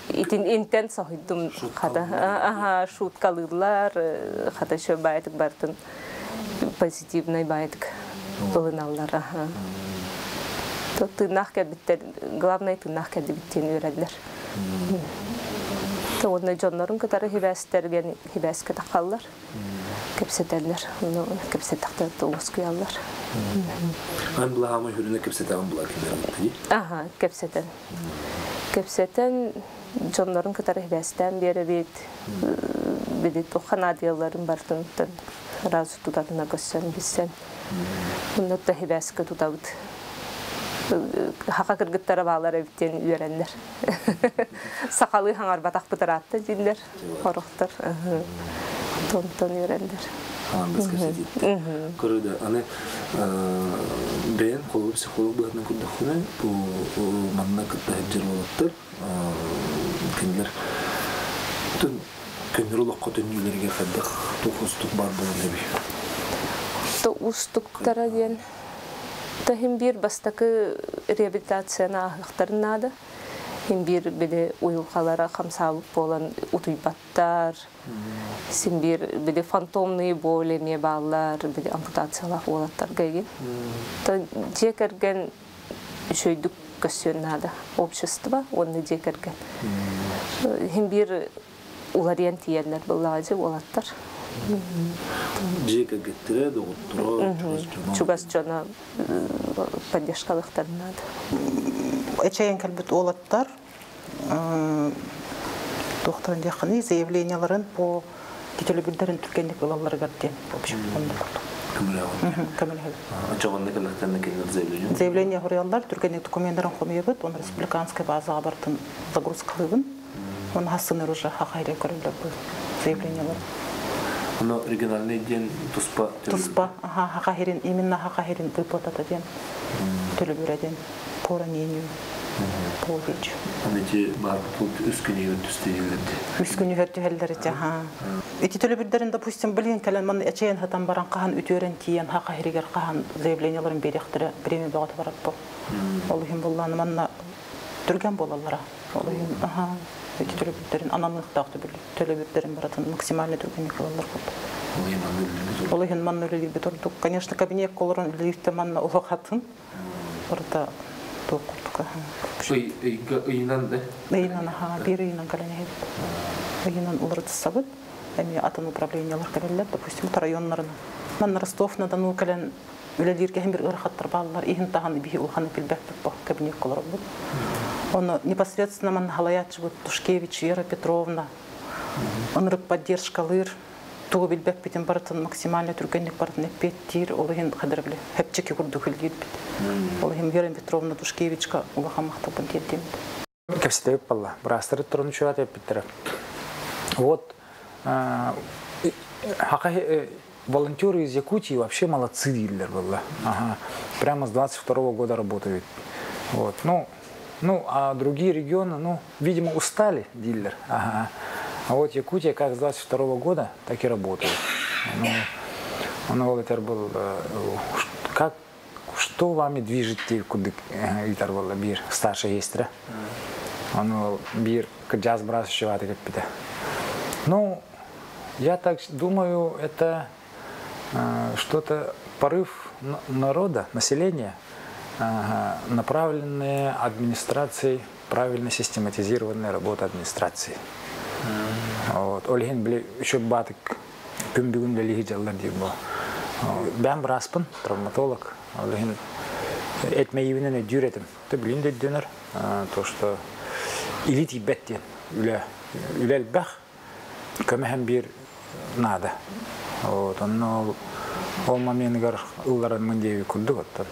Итин интен сохиддум хата шуткалырлар хата шо байтык бартын позитивный байтык булыналар. Тынах кәбиттер, главное тынах кәбиттен үйрәділер. Онны жонларын кытары хибәстерген хибәскә тақаллар, кәпсетәлер, кәпсетәқтер тоғыз күйаллар. Ан бұлағама жүріне кәпсетәғын бұла кемдер? Аха, кәпсетән. Кәпсетән жонларын кытары хибәстән бері бейт, бейт тоқан адияларын бартын, разу тұтатына көссен, бізсен. Онны да хибәскә тұтабыд. Хака кыргыттары балар эбиттен үйрәннер. Сакалы хаңар батак бытыратты дилер, хорохтар. Тонтон үйрәннер. Біз көрсетейді. Көрді, аны бәйін қолы психолог бұғатынан көрдіқіне, бұл манна күтті әбжер болаттыр. Кендер, кендер олаққа төнмейлерге қаддық тоқыстық бар болын әбей. Тоқыстықтара ден. Химбир бастакы реабилитацияна ахтарын нада. Химбир биде уйулкалара хамсабык болан утуйбаттар. Симбир биде фантомный болеме баллар, биде ампутациялах болаттар гайген. Жекерген шөйдүк көссөн нада общество, онны жекерген. Химбир улариян тиерлер боллажы болаттар. Жека геттире, доғыттыра, чугас жона поддержкалықтар надо. Эчейен кәлбіт олаттар, тоқтарын жақыны заявленияларын по кетелебілдерін түркендік болалары гәрден. Ачағанды кәліктәрні келдер заявление? Заявление ғыриялар түркендік документтарын қомебіт, оны республиканская базаға бартын загрузкалыбын. Он хассыныр уже хахайры көрілді бұл заявлениялар. Оно региональный день туспа. Туспа, хахайрин, именно хахайрин выплата ден. Төлөбүрө ден, по ранению. Полвич. Анети бар тут үскүнү өтүстүгүлдү. Үскүнү өтүһөллөр жаха. Эти төлөбүрдөрүн допустим билген калан мен эчен хатан баран кахан үтөрен тиен хакайригер кахан заявленияларын беректире премия багат барат бу. Ол хим булланы манна түргөн болалар. Ол хим эти төлөбүрдөрүн ананлыктагы төлөбүрдөрүн баратын максимально түргөн калалар бу. Ол хим манна өлүп турдук. Конечно, кабинет колорун лифте манна улгатын. Орда тоқутка. Ыйынан да? Ыйынан, бир ыйынан калане. Ыйынан уларды сабыт. Эми атын управлениялар калелер, допустим, районнарына. Мен Ростов-на-Дону кален үлелерге бир ырахаттар балалар, ихин таганы бихи улханы билбек бу кабинет колор бу. Он непосредственно мен халаятчы бу Тушкевич Вера Петровна. Онрык поддержкалыр. Тугу билбек битен баратын максимально түргенлик баратын эппеттир, ол хин кадырлы. Хепчеки курдукул дит бит. Ол хин Вера Петровна Тушкевичка улаха мактабын дедим. Кепсетеп балла. Брастыры турун чуат эппеттер. Вот волонтеры из Якутии вообще молодцы дилер было. Прямо с 22-го года работают. Вот. Ну, а другие регионы, видимо, устали дилер. А вот Якутия как с 22-го года, так и работает. Он волонтер был. Что вами движет, куда Витар был бир старший есть, да? Он бир джаз брас шиваты как пита. Ну, я так думаю, это что-то порыв народа, населения, направленная администрацией, правильно систематизированная работа администрации. Вот. Ольгин были еще батык, пюмбигун для лиги делали дибо. Бям Браспан, травматолог, Ольгин, этме явно дюретем. Ты блин дюнер, то что элити бетти, юляль бах, камехам бир надо. Вот. Он момент гар улларан мандеви курду вот.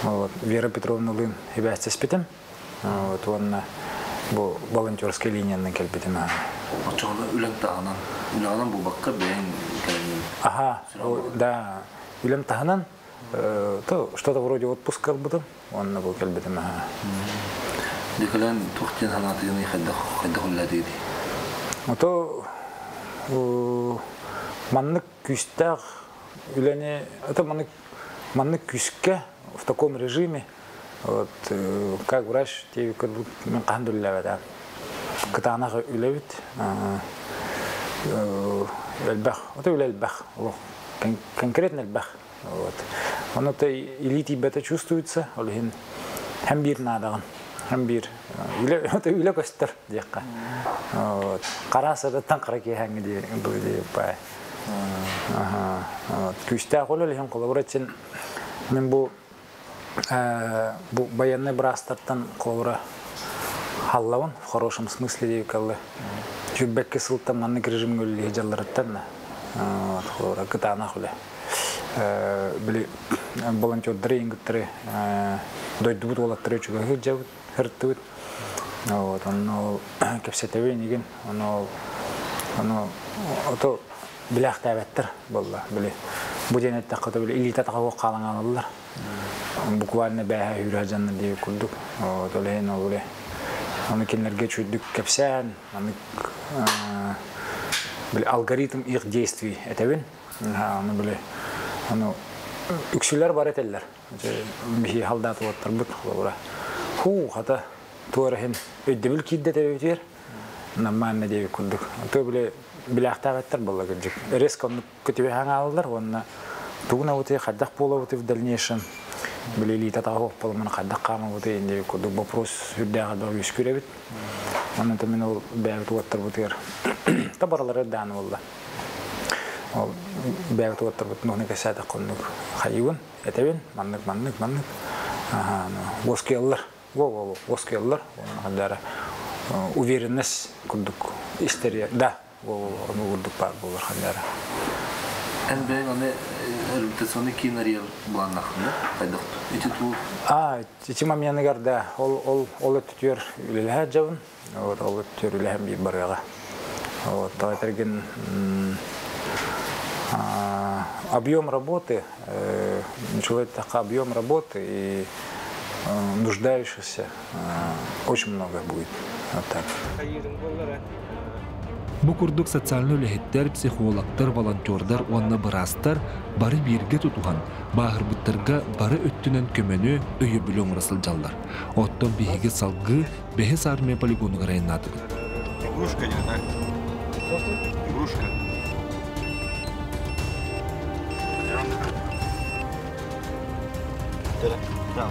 Вот. Вера Петровна лын хибасти спитем. Вот он бу волонтерская линия на кельпитем. Очола үлем тагынан бу бакка бен. Ага, да. Үлем тагынан то что-то вроде отпуска был, он на был кельпитем. Декалан тухтен ханатыны хаддахуллади. То маннык күстәг үләне, это маннык күскә в таком режиме, вот как врач тебе кырдык мен кандылла да. Кытанага үләбит. Элбах, это үләлбах. Конкретно элбах. Вот. Он это элити бета чувствуется, олин хамбир надаган. Хамбир. Это үлә көстер дияка. Вот. Караса танкараки ханги ди бай. Вот. Күстә голы һәм коллаборация мен бу баянны брастартан колора халлавын в хорошем смысле дикаллы. Чүбәккә сылтам манны режимгә леҗаллардан. Вот колора кытана хуле. Били волонтер дрейнгтре дойдут волонтер чуга хиҗаб хертут. Вот он кепсетеве неген он ото билах табаттыр болла били бу денетте ката били илита тагы калганлар буквально баа юражанны деп күлдүк вот олен оле аны кинлерге чүдүк кепсен аны били алгоритм их действий этебин аны били аны үксүлөр бар этелер би халдат оттар бут холора ху хата туарахин өддөбүл киддете өтер намманна деп күлдүк то били билахтабаттар болла гыжык резко көтүбе хаңалдар онна тугуна өте хаддак болот в дальнейшем билели татагы болман хаддак кама өте деп күлдүк вопрос үрдәгә да үскүребит анан мен ол бәгыт оттар бутер табарлары дан болла ол бәгыт оттар бут нуны касада кондук хайван этебен маннык воскеллар воскеллар анан уверенность күлдүк истерия да onu vurduk par bulur hanlara. En ben onu Имитационный кинорел планахны кайдак. Эти ту. Эти моменты горда. Ол өттүр үлеләһә жабын. Вот ол өттүр үлеләһә бир барга. Вот тагырген объем работы, человек такой объем работы и нуждающихся очень много будет. Вот так. Бу курдук социальный үлехеттер, психологтар, волонтердар, онна бырастар бары бирге тутухан, бахыр буттарга бары өттүнен көмөнү өйө бүлөң расыл жаллар. Оттон биһиги салгы, бехес армия полигону гарайнаты. Игрушка не так. Игрушка. Да.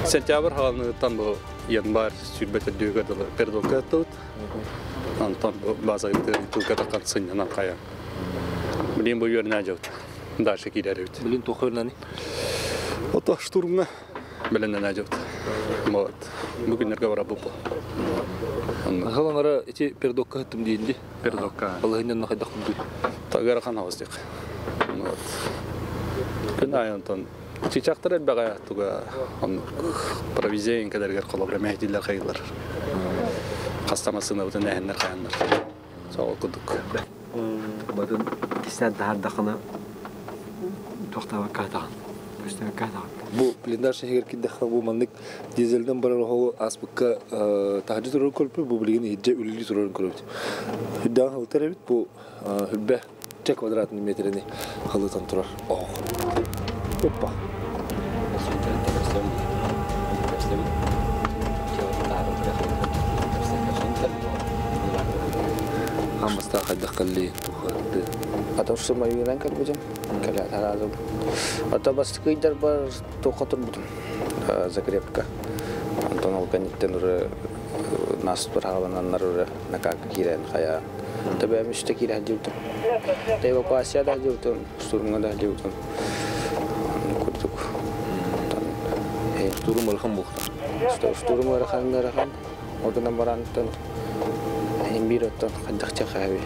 Сентябрь халанытан бу январь сүрбәтә дөгә пердока тот. Антон базайты тулка такан сыннан кая. Билин бу йөрнә җәүт. Дальше кидәрәүт. Билин тохырнаны. Ото штурмна белән җәүт. Вот. Бүгеннәргә бара бу. Халанара эти пердока тым динди. Пердока. Балыгыннан кайдак бу. Тагар хан авыздык. Вот. Кына Антон Чичактар бага туга провизиен кадергер колобра мехдилер кайылар. Кастамасына бүтән әһеннәр каяннар. Сау кудук. Бадын кисәт дахана тохтава катан. Өстә катан. Бу блиндаж шәһәр кидә бу манлык дизелдән барар һау аспыкка таһҗид рол колпы бу билген иҗә үлли сурын күрәт. Хиддан халтар бит бу хиббә чек квадратный метрны халытан турар. Опа. Хамста хаддакалли тухады. Атошсы майыран калбыжым. Калят харазым. Атабас кыйдар бар тохатыр бутун. Загребка. Антон Алканиттен ура нас турхалананнар ура накак кирен хая. Табе миште кире җибтем. Эвакуация да җибтем, штурмга да җибтем. Курдук. Штурм алхан бухта. Штурм алхан. Одан барантан Эмбираттан хаддакча хаби.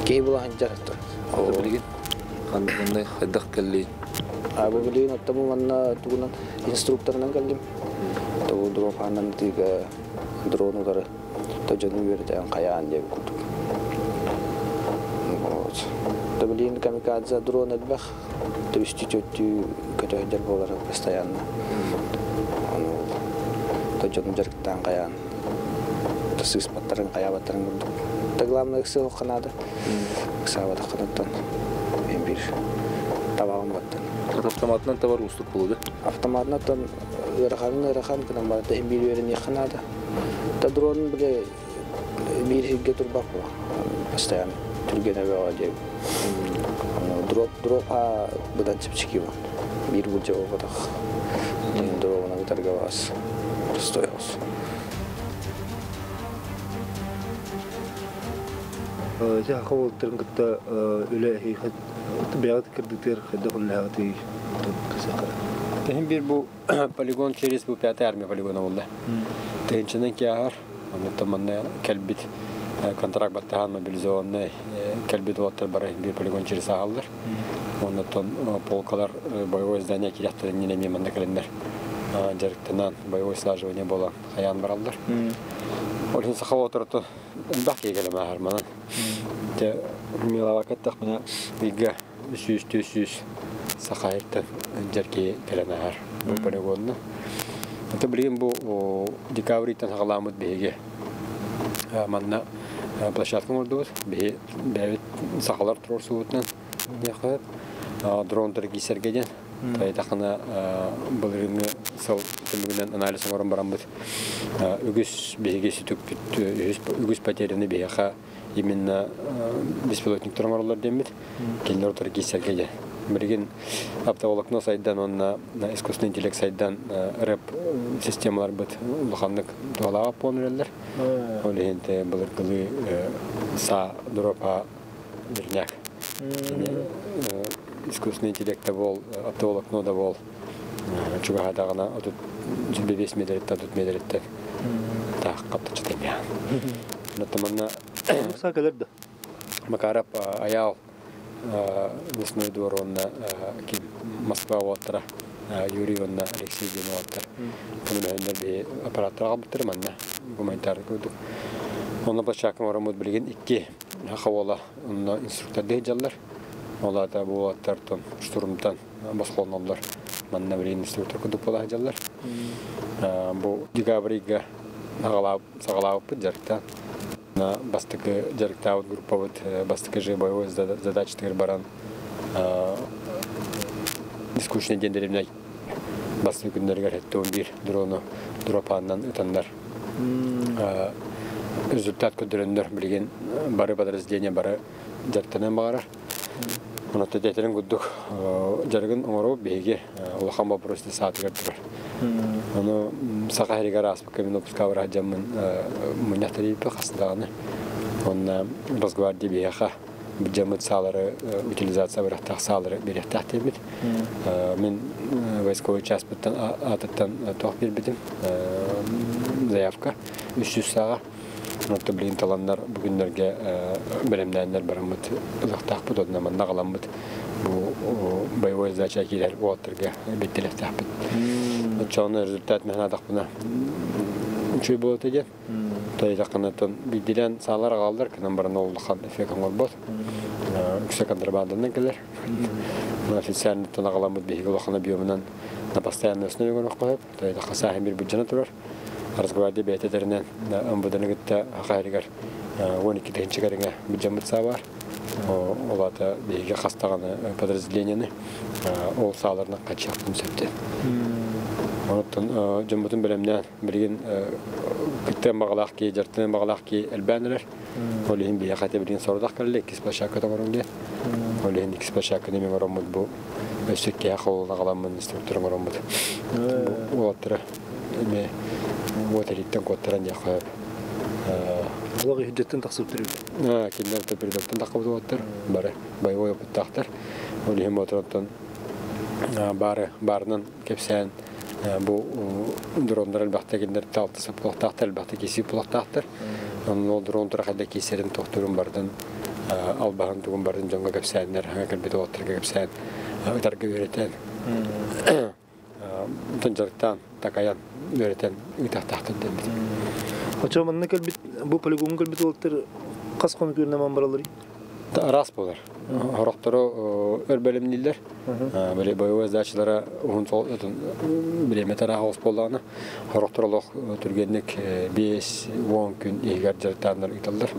Кейбул ханжараттан. Аны билген. Хандай хаддак келли. Абы билген оттаму манна тугунан инструкторнан келдим. Табу дрофанан тига дронудары тажаны берден каян деп курдук. Вот. Табилин камикадзе дрон эдбах. Табистичөттү көтөйдер болар постоянно. Аны тажаны жарктан каян. Сыз паттарын каябаттарын көрдүк. Та главный кысы окунады. Кысабада кынаттан. Мен бир табагым баттан. Автоматынан товар устук болду. Автоматынан ырахан кынан бар. Эм бир берен якынады. Та дрон биле бир хигге турбак бу. Постоянно түргене бага деп. Дроп будан чипчики бу. Бир булжа болдук. Мен дровна гитарга бас. Стоялс. Я хавал тернгта үлэхи хат бягат кирдитер хадда уллаати касакара. Тем бир бу полигон через бу 5-я армия полигона булды. Тенченен кияр, аны таманна келбит контракт баттахан мобилизованный келбит оттар бара бир полигон через алдар. Оннан полкалар боевое здание киряттыр ненеме манда календер. Жарыктан боевое слаживание бола аян баралдар. Олин сахава отырды. Бақи келем арман. Те милавакаттах мына бига 300 сахайттан жарки келенар. Бу полигонны. Ата билген бу декабрьтан хагаламыт беге. Манна площадка мордус бе бәвит сахалар турор суутнан яхат. Дрондар кисергеден. Тайтахана булырны сау тümünden анализ орын барамбыт. Үгүс беге сүтүк үгүс потеряны бега именно беспилотник торморлар демит. Келдер кисергеде. Бирген автоволокно сайдан онна искусственный интеллект сайдан рэп системалар бит улханнык долага помнерлер. Оленте булыргылы са дропа верняк. искусственный интеллекта бол, оптоволокно да бол. Чугахадагана отут 5 метрлетте, тут метрлетте. Так, каптачы темя. Натаманна сакалерда. Макарап аял весной двор он Москва оттара, Юрий он Алексей Дин оттар. Коммунальный би оператор работает манна гуманитарный кодек. Он на площадке марамут билген икки хавала он инструктор дейджаллар. Ола да бу оттартон штурмтан басқоноллар. Манна билген инструктор кодек бола хаджаллар. Бу декабрьга сагалап жарта. На бастыгы жарктаут группа вот бастыгы же боевой задачи тегер баран дискуссия дендеребнай бастыгы күндергер хеттон бир дрону дропаннан ытандар результат көдөрөндөр билген бары подразделение бары жартанан багара Она тогда терен гудук жарган оңору беге улахан вопросты саатыгар. Оно сахарига раз пока минут пускай раджамын мунятари пахасданы. Он разговаривает беха бджамыт салары утилизация врахтах салары берехтах тебит. Мен войсковой часть потом ататтан тохбир битим заявка 300 сага. Нотто блин таланнар бүгүннөргө белемденер барамыт ылыктак бут одна манда каламыт бу боевой задача килер отерге беттелектак бит. Чоны результат мехнадак буна. Чүй болот экен. Тойда канаттан бидилен салар калдыр, канан баран олдукан эффект болбот. Үксө контрабандадан келер. Официально тона каламыт беги лохана биомунан на постоянной основе гонок коюп, тойда касахын бир бюджет турар. Разговаривать беседернен амбуданыгытта хакайригар 12-нче карыңа бюджет бар. Олата беге хастаганы подразделениены ол саларына качактын сөптү. Онтон жомбутун белемнен билген киттен багалак ки жартын багалак ки элбанелер. Олин бие хате билген сордак келек киспашакка тоңорунге. Олин киспашакка неме боромут бу. Өсөккө акылына каламын инструктор боромут. Олатра эме вот эриттен коттаран жакып. Олоғы хүдеттен тақсып түріп. Кендерді передоктан тақып өттір. Бары боевой опыттақтыр. Олихим отыраттан барынан кепсән бұл дрондар әлбәқті кендерді алтысы бұлақтақтыр, әлбәқті кесі бұлақтақтыр. Ол дрон тұрақайда кесерін тоқтырын бардың, албағын тұғын бардың жоңға кепсәнлер, кәлбеті отырға кепсән, ұтарға өретен. Тұнжарықтан, тақаян өретен ұйтақтақтыр демді. Ачаманна кәлбет, бұл полигон кәлбет олықтыр қас қоны көріне ман баралары? Рас болар. Хорақтары өрбелемнелер. Біле боевой задачалары ұғын сол білеметер ағыз болдағына. Хорақтарылық түргенлік 5-10 күн егер жарттанлар ұйталдар.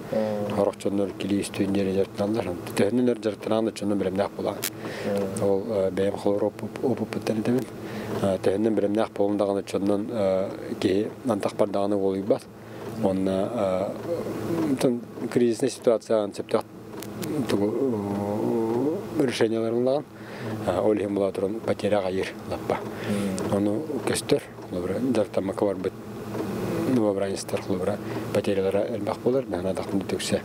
Хорақтарынлар келі үстүйіндері жарттанлар. Төхінлер жарттанағында чөні білемнәқ болаған. Ол бәйім қылыр опып бүттәні демен. Төхіннен білемнәқ болындағаны чөннен кейі антақ бардағаны олығы бат. Онна кризисная ситуация цептак решенияларын лаган олхим булатрон потеря гайыр лаппа. Ону көстөр лобра жартама кабар бит новобранецтер лобра потерялары элбак болар. Мана дактын төксө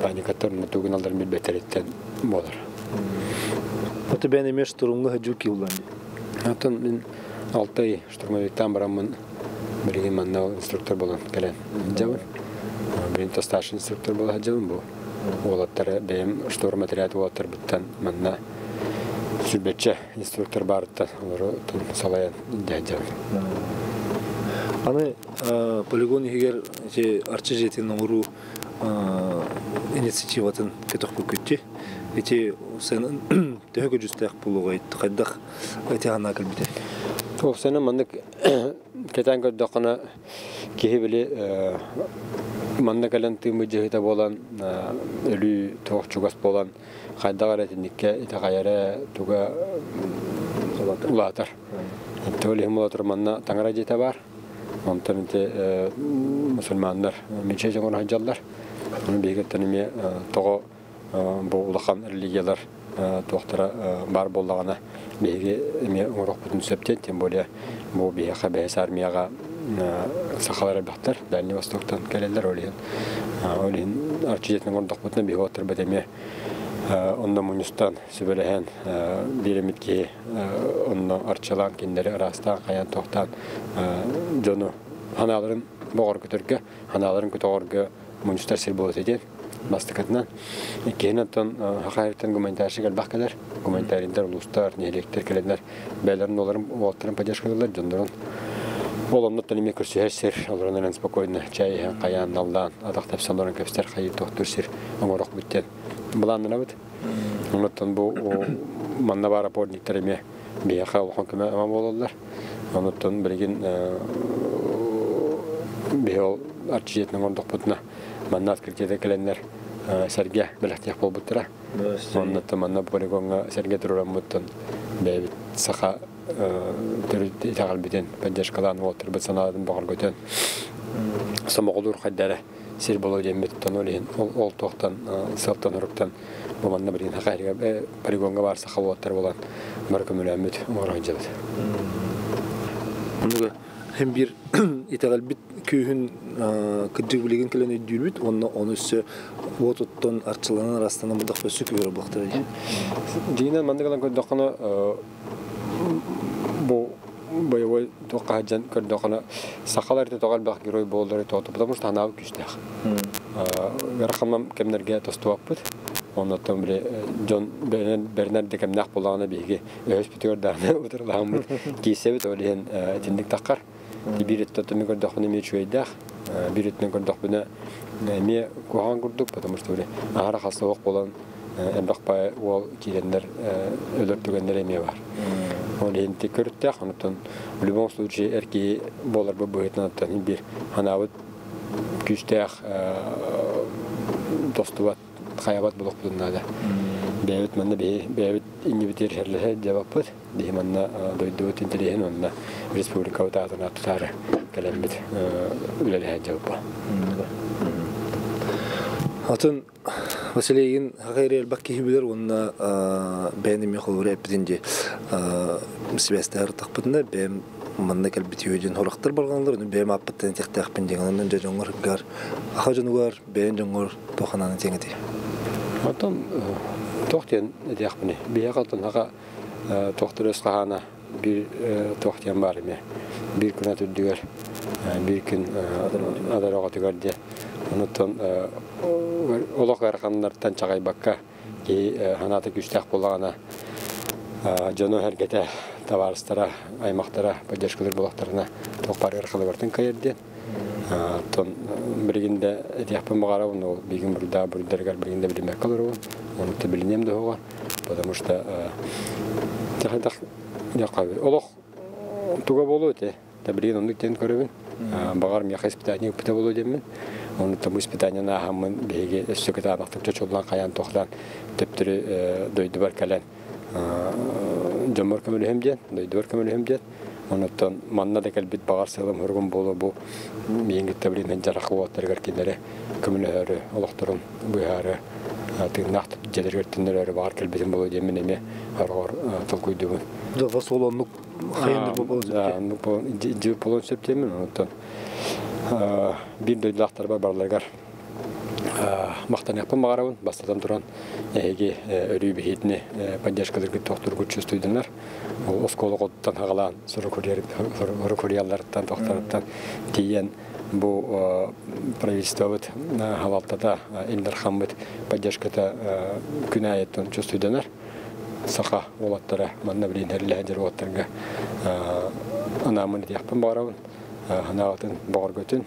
паникаторны тугуналдар билбетереттен болар. Аты бәне меш турумга хаҗуки улланды. Атын мен 6 ай штурмовиктан барамын. Билген манна инструктор болан келен жабын. Биринчи старший инструктор болан жабын бу. Олаттары бем штурм отряды олаттар биттен манна сүрбетче инструктор барыттан олары салаян жабын. Аны полигон егер арчы жетен оңыру инициативатын кеток көкөтче. Эти сен төгө жүстәк булуга кайдак этегана калбите. Ол сені мандык кетен көрдіқына кейі біле мандык әлін тымы жығыта болан, өлі тоқ чугас болан, қайдағар әтіндікке еті қайары туға ұлатыр. Төлігім ұлатыр манна таңыра жете бар. Онтан еті мұсылмандар менше жоңыр ханжалар. Оның бейгеттініме тоғы бұл ұлақан религиялар тоқтара бар болдағына беге эме оңроқ бүтін сөптен, тем более бұл бейеқа бәйес армияға сақалар әлбақтар, Дальний Востоктан кәлелер олейін. Олейін арчы жетінің орындақ бүтіні бейге отыр бәдеме Ondan Munistan sübelehen birimit ki ondan arçalan kinleri arastan kayan tohtan jonu hanaların boğar götürge hanaların götürge Munistar silboğuz edin bastıkatından kenattan hakikaten komentarşı gel bakkalar komentarlar uluslar nihilekler kelenler belerin doların oğutların paylaşırlar jonların Olanlar tanımaya kursu her ser, onların spokojno çay, kayan, naldan, adak tepsilerin köpster, kayı doktor ser, onurak bitten. Bulanlar evet. Ondan bu manna var raporniklerime bir hava hükümet ama olurlar. Ondan birgin bir arçiyetinin ortak butuna manna Türkiye'de gelenler sergi belirtiyek bol butura. Ondan manna poligonga sergi duran mutun bebit saha türü tağalbiden pencerkadan otur bu sanadın bağır götün. Samağulur kaddere sir bolu cemmetten oleyin ol tohtan saltan uruktan bu manna birgin hakayga poligonga varsa havatar olan marka mülamet oranjabet. Onu hem bir itagalbit köyün kıcık bilgin kelen ödülbüt onu ise ototton arçılanan arasından bu dakika süküyor baktır. Dinen mandalan kodakana bu boy toqajan kodakana sakalar da toqal bak giroy bolları totu потому что она küstah. Rakamam kemlerge tostuapıt. Ondan bile John Bernard de kemnak bolağına bilgi hospital da oturlamı kisebet oleyen tindik takar. Bir tutamı kodakını meçuyda bir etne kodakını me kohan kurduk потому что ahara hastalık olan bakpay ol kilenler öldürtügenler eme var. Oleyen tekürttä ondan в любом случае erki bolar bu boyutdan bir hanavut küstah dostuvat hayabat bulup bunlarda. Beyvet manna beyvet inibiter herle cevapet diye manna doydut intelihen onna Respublika Otağı'na tutar kalamet ülele cevap. Hatun Vasiliyin hayır bakki bilir onna benim yolu reptince sibester takpında ben manna kalbitiyojen horaktır barganlar onu benim apattan tektek penjengandan jongor gar ahajonugar ben jongor toxanаны tengeti. Hatun toxten ediyakbini bir yakatın haka toxtur özqahana bir toxten var mı bir gün atüdüger bir gün adaroğa tügerdi ondan olaq arqanlardan çağay bakka ki hanatı güçlük bolağana jono hergete tavarstara aymaqtara поддержкалар болақтарына тоқпар арқылы бартын кайерде тон биргинде этияпын багара ол бигин бурда бурдергар биргинде билмек калыр оны да билинем да ого потому что тахадах яқабы олох туга болу те да бирин оны тен көрөбүн багар мия испытание пыта болу демен оны да испытанияна хамын беге өссөкөтө абактып чочулган каян токтан тептири дойду бар кален Jomor kemülühem diyen, doydur kemülühem diyen. Ondan manna da kelbit bağır sığılım hırgın bolu bu miyengit bilin hencarakı oğatları gerkenleri kemülühörü, olukturun bu yarı tığınak jeler gerkenleri bağır kelbitin bolu diyen minemi harğar tılkuyduğun. Dafa solonluk hayındır bu bolu. Nuk bu civi polon söp diyemin ondan. Bir doydulaklar barbarlar мақтан япын бағарауын, бастадан тұран өрүй бейетіне поддержкаларға тоқтыр күтші студенттер. Ол осколы қоттан ағалан, сұры көрияларыттан, тоқтарыттан дейін бұл правительство бұд, халалтада елдер хан бұд поддержката күн айеттен чү студенттер. Сақа олаттары, манна білейін әрілі әдер олаттарға анамын япын бағарауын, анағатын бағар көтін,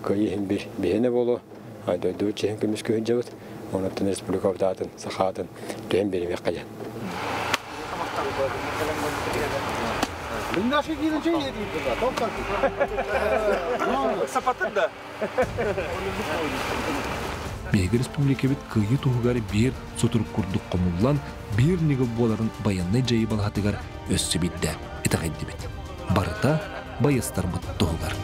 көйін бір бейіне болу. Ayda dövçeğin kömüş köyün cevut, ondan Respublika Otağı'nın, Sakat'ın dönem benim yakaya. Bindaşı gidince yediydi burada, toptan. Sapatır da. Beygi Respublikabit kıyı tuğugari bir soturuk kurduk komullan bir nigil boların bayanay jayı balhatıgar össü bitti, etağa eddi bit. Barıta bayastar mı tuğugar.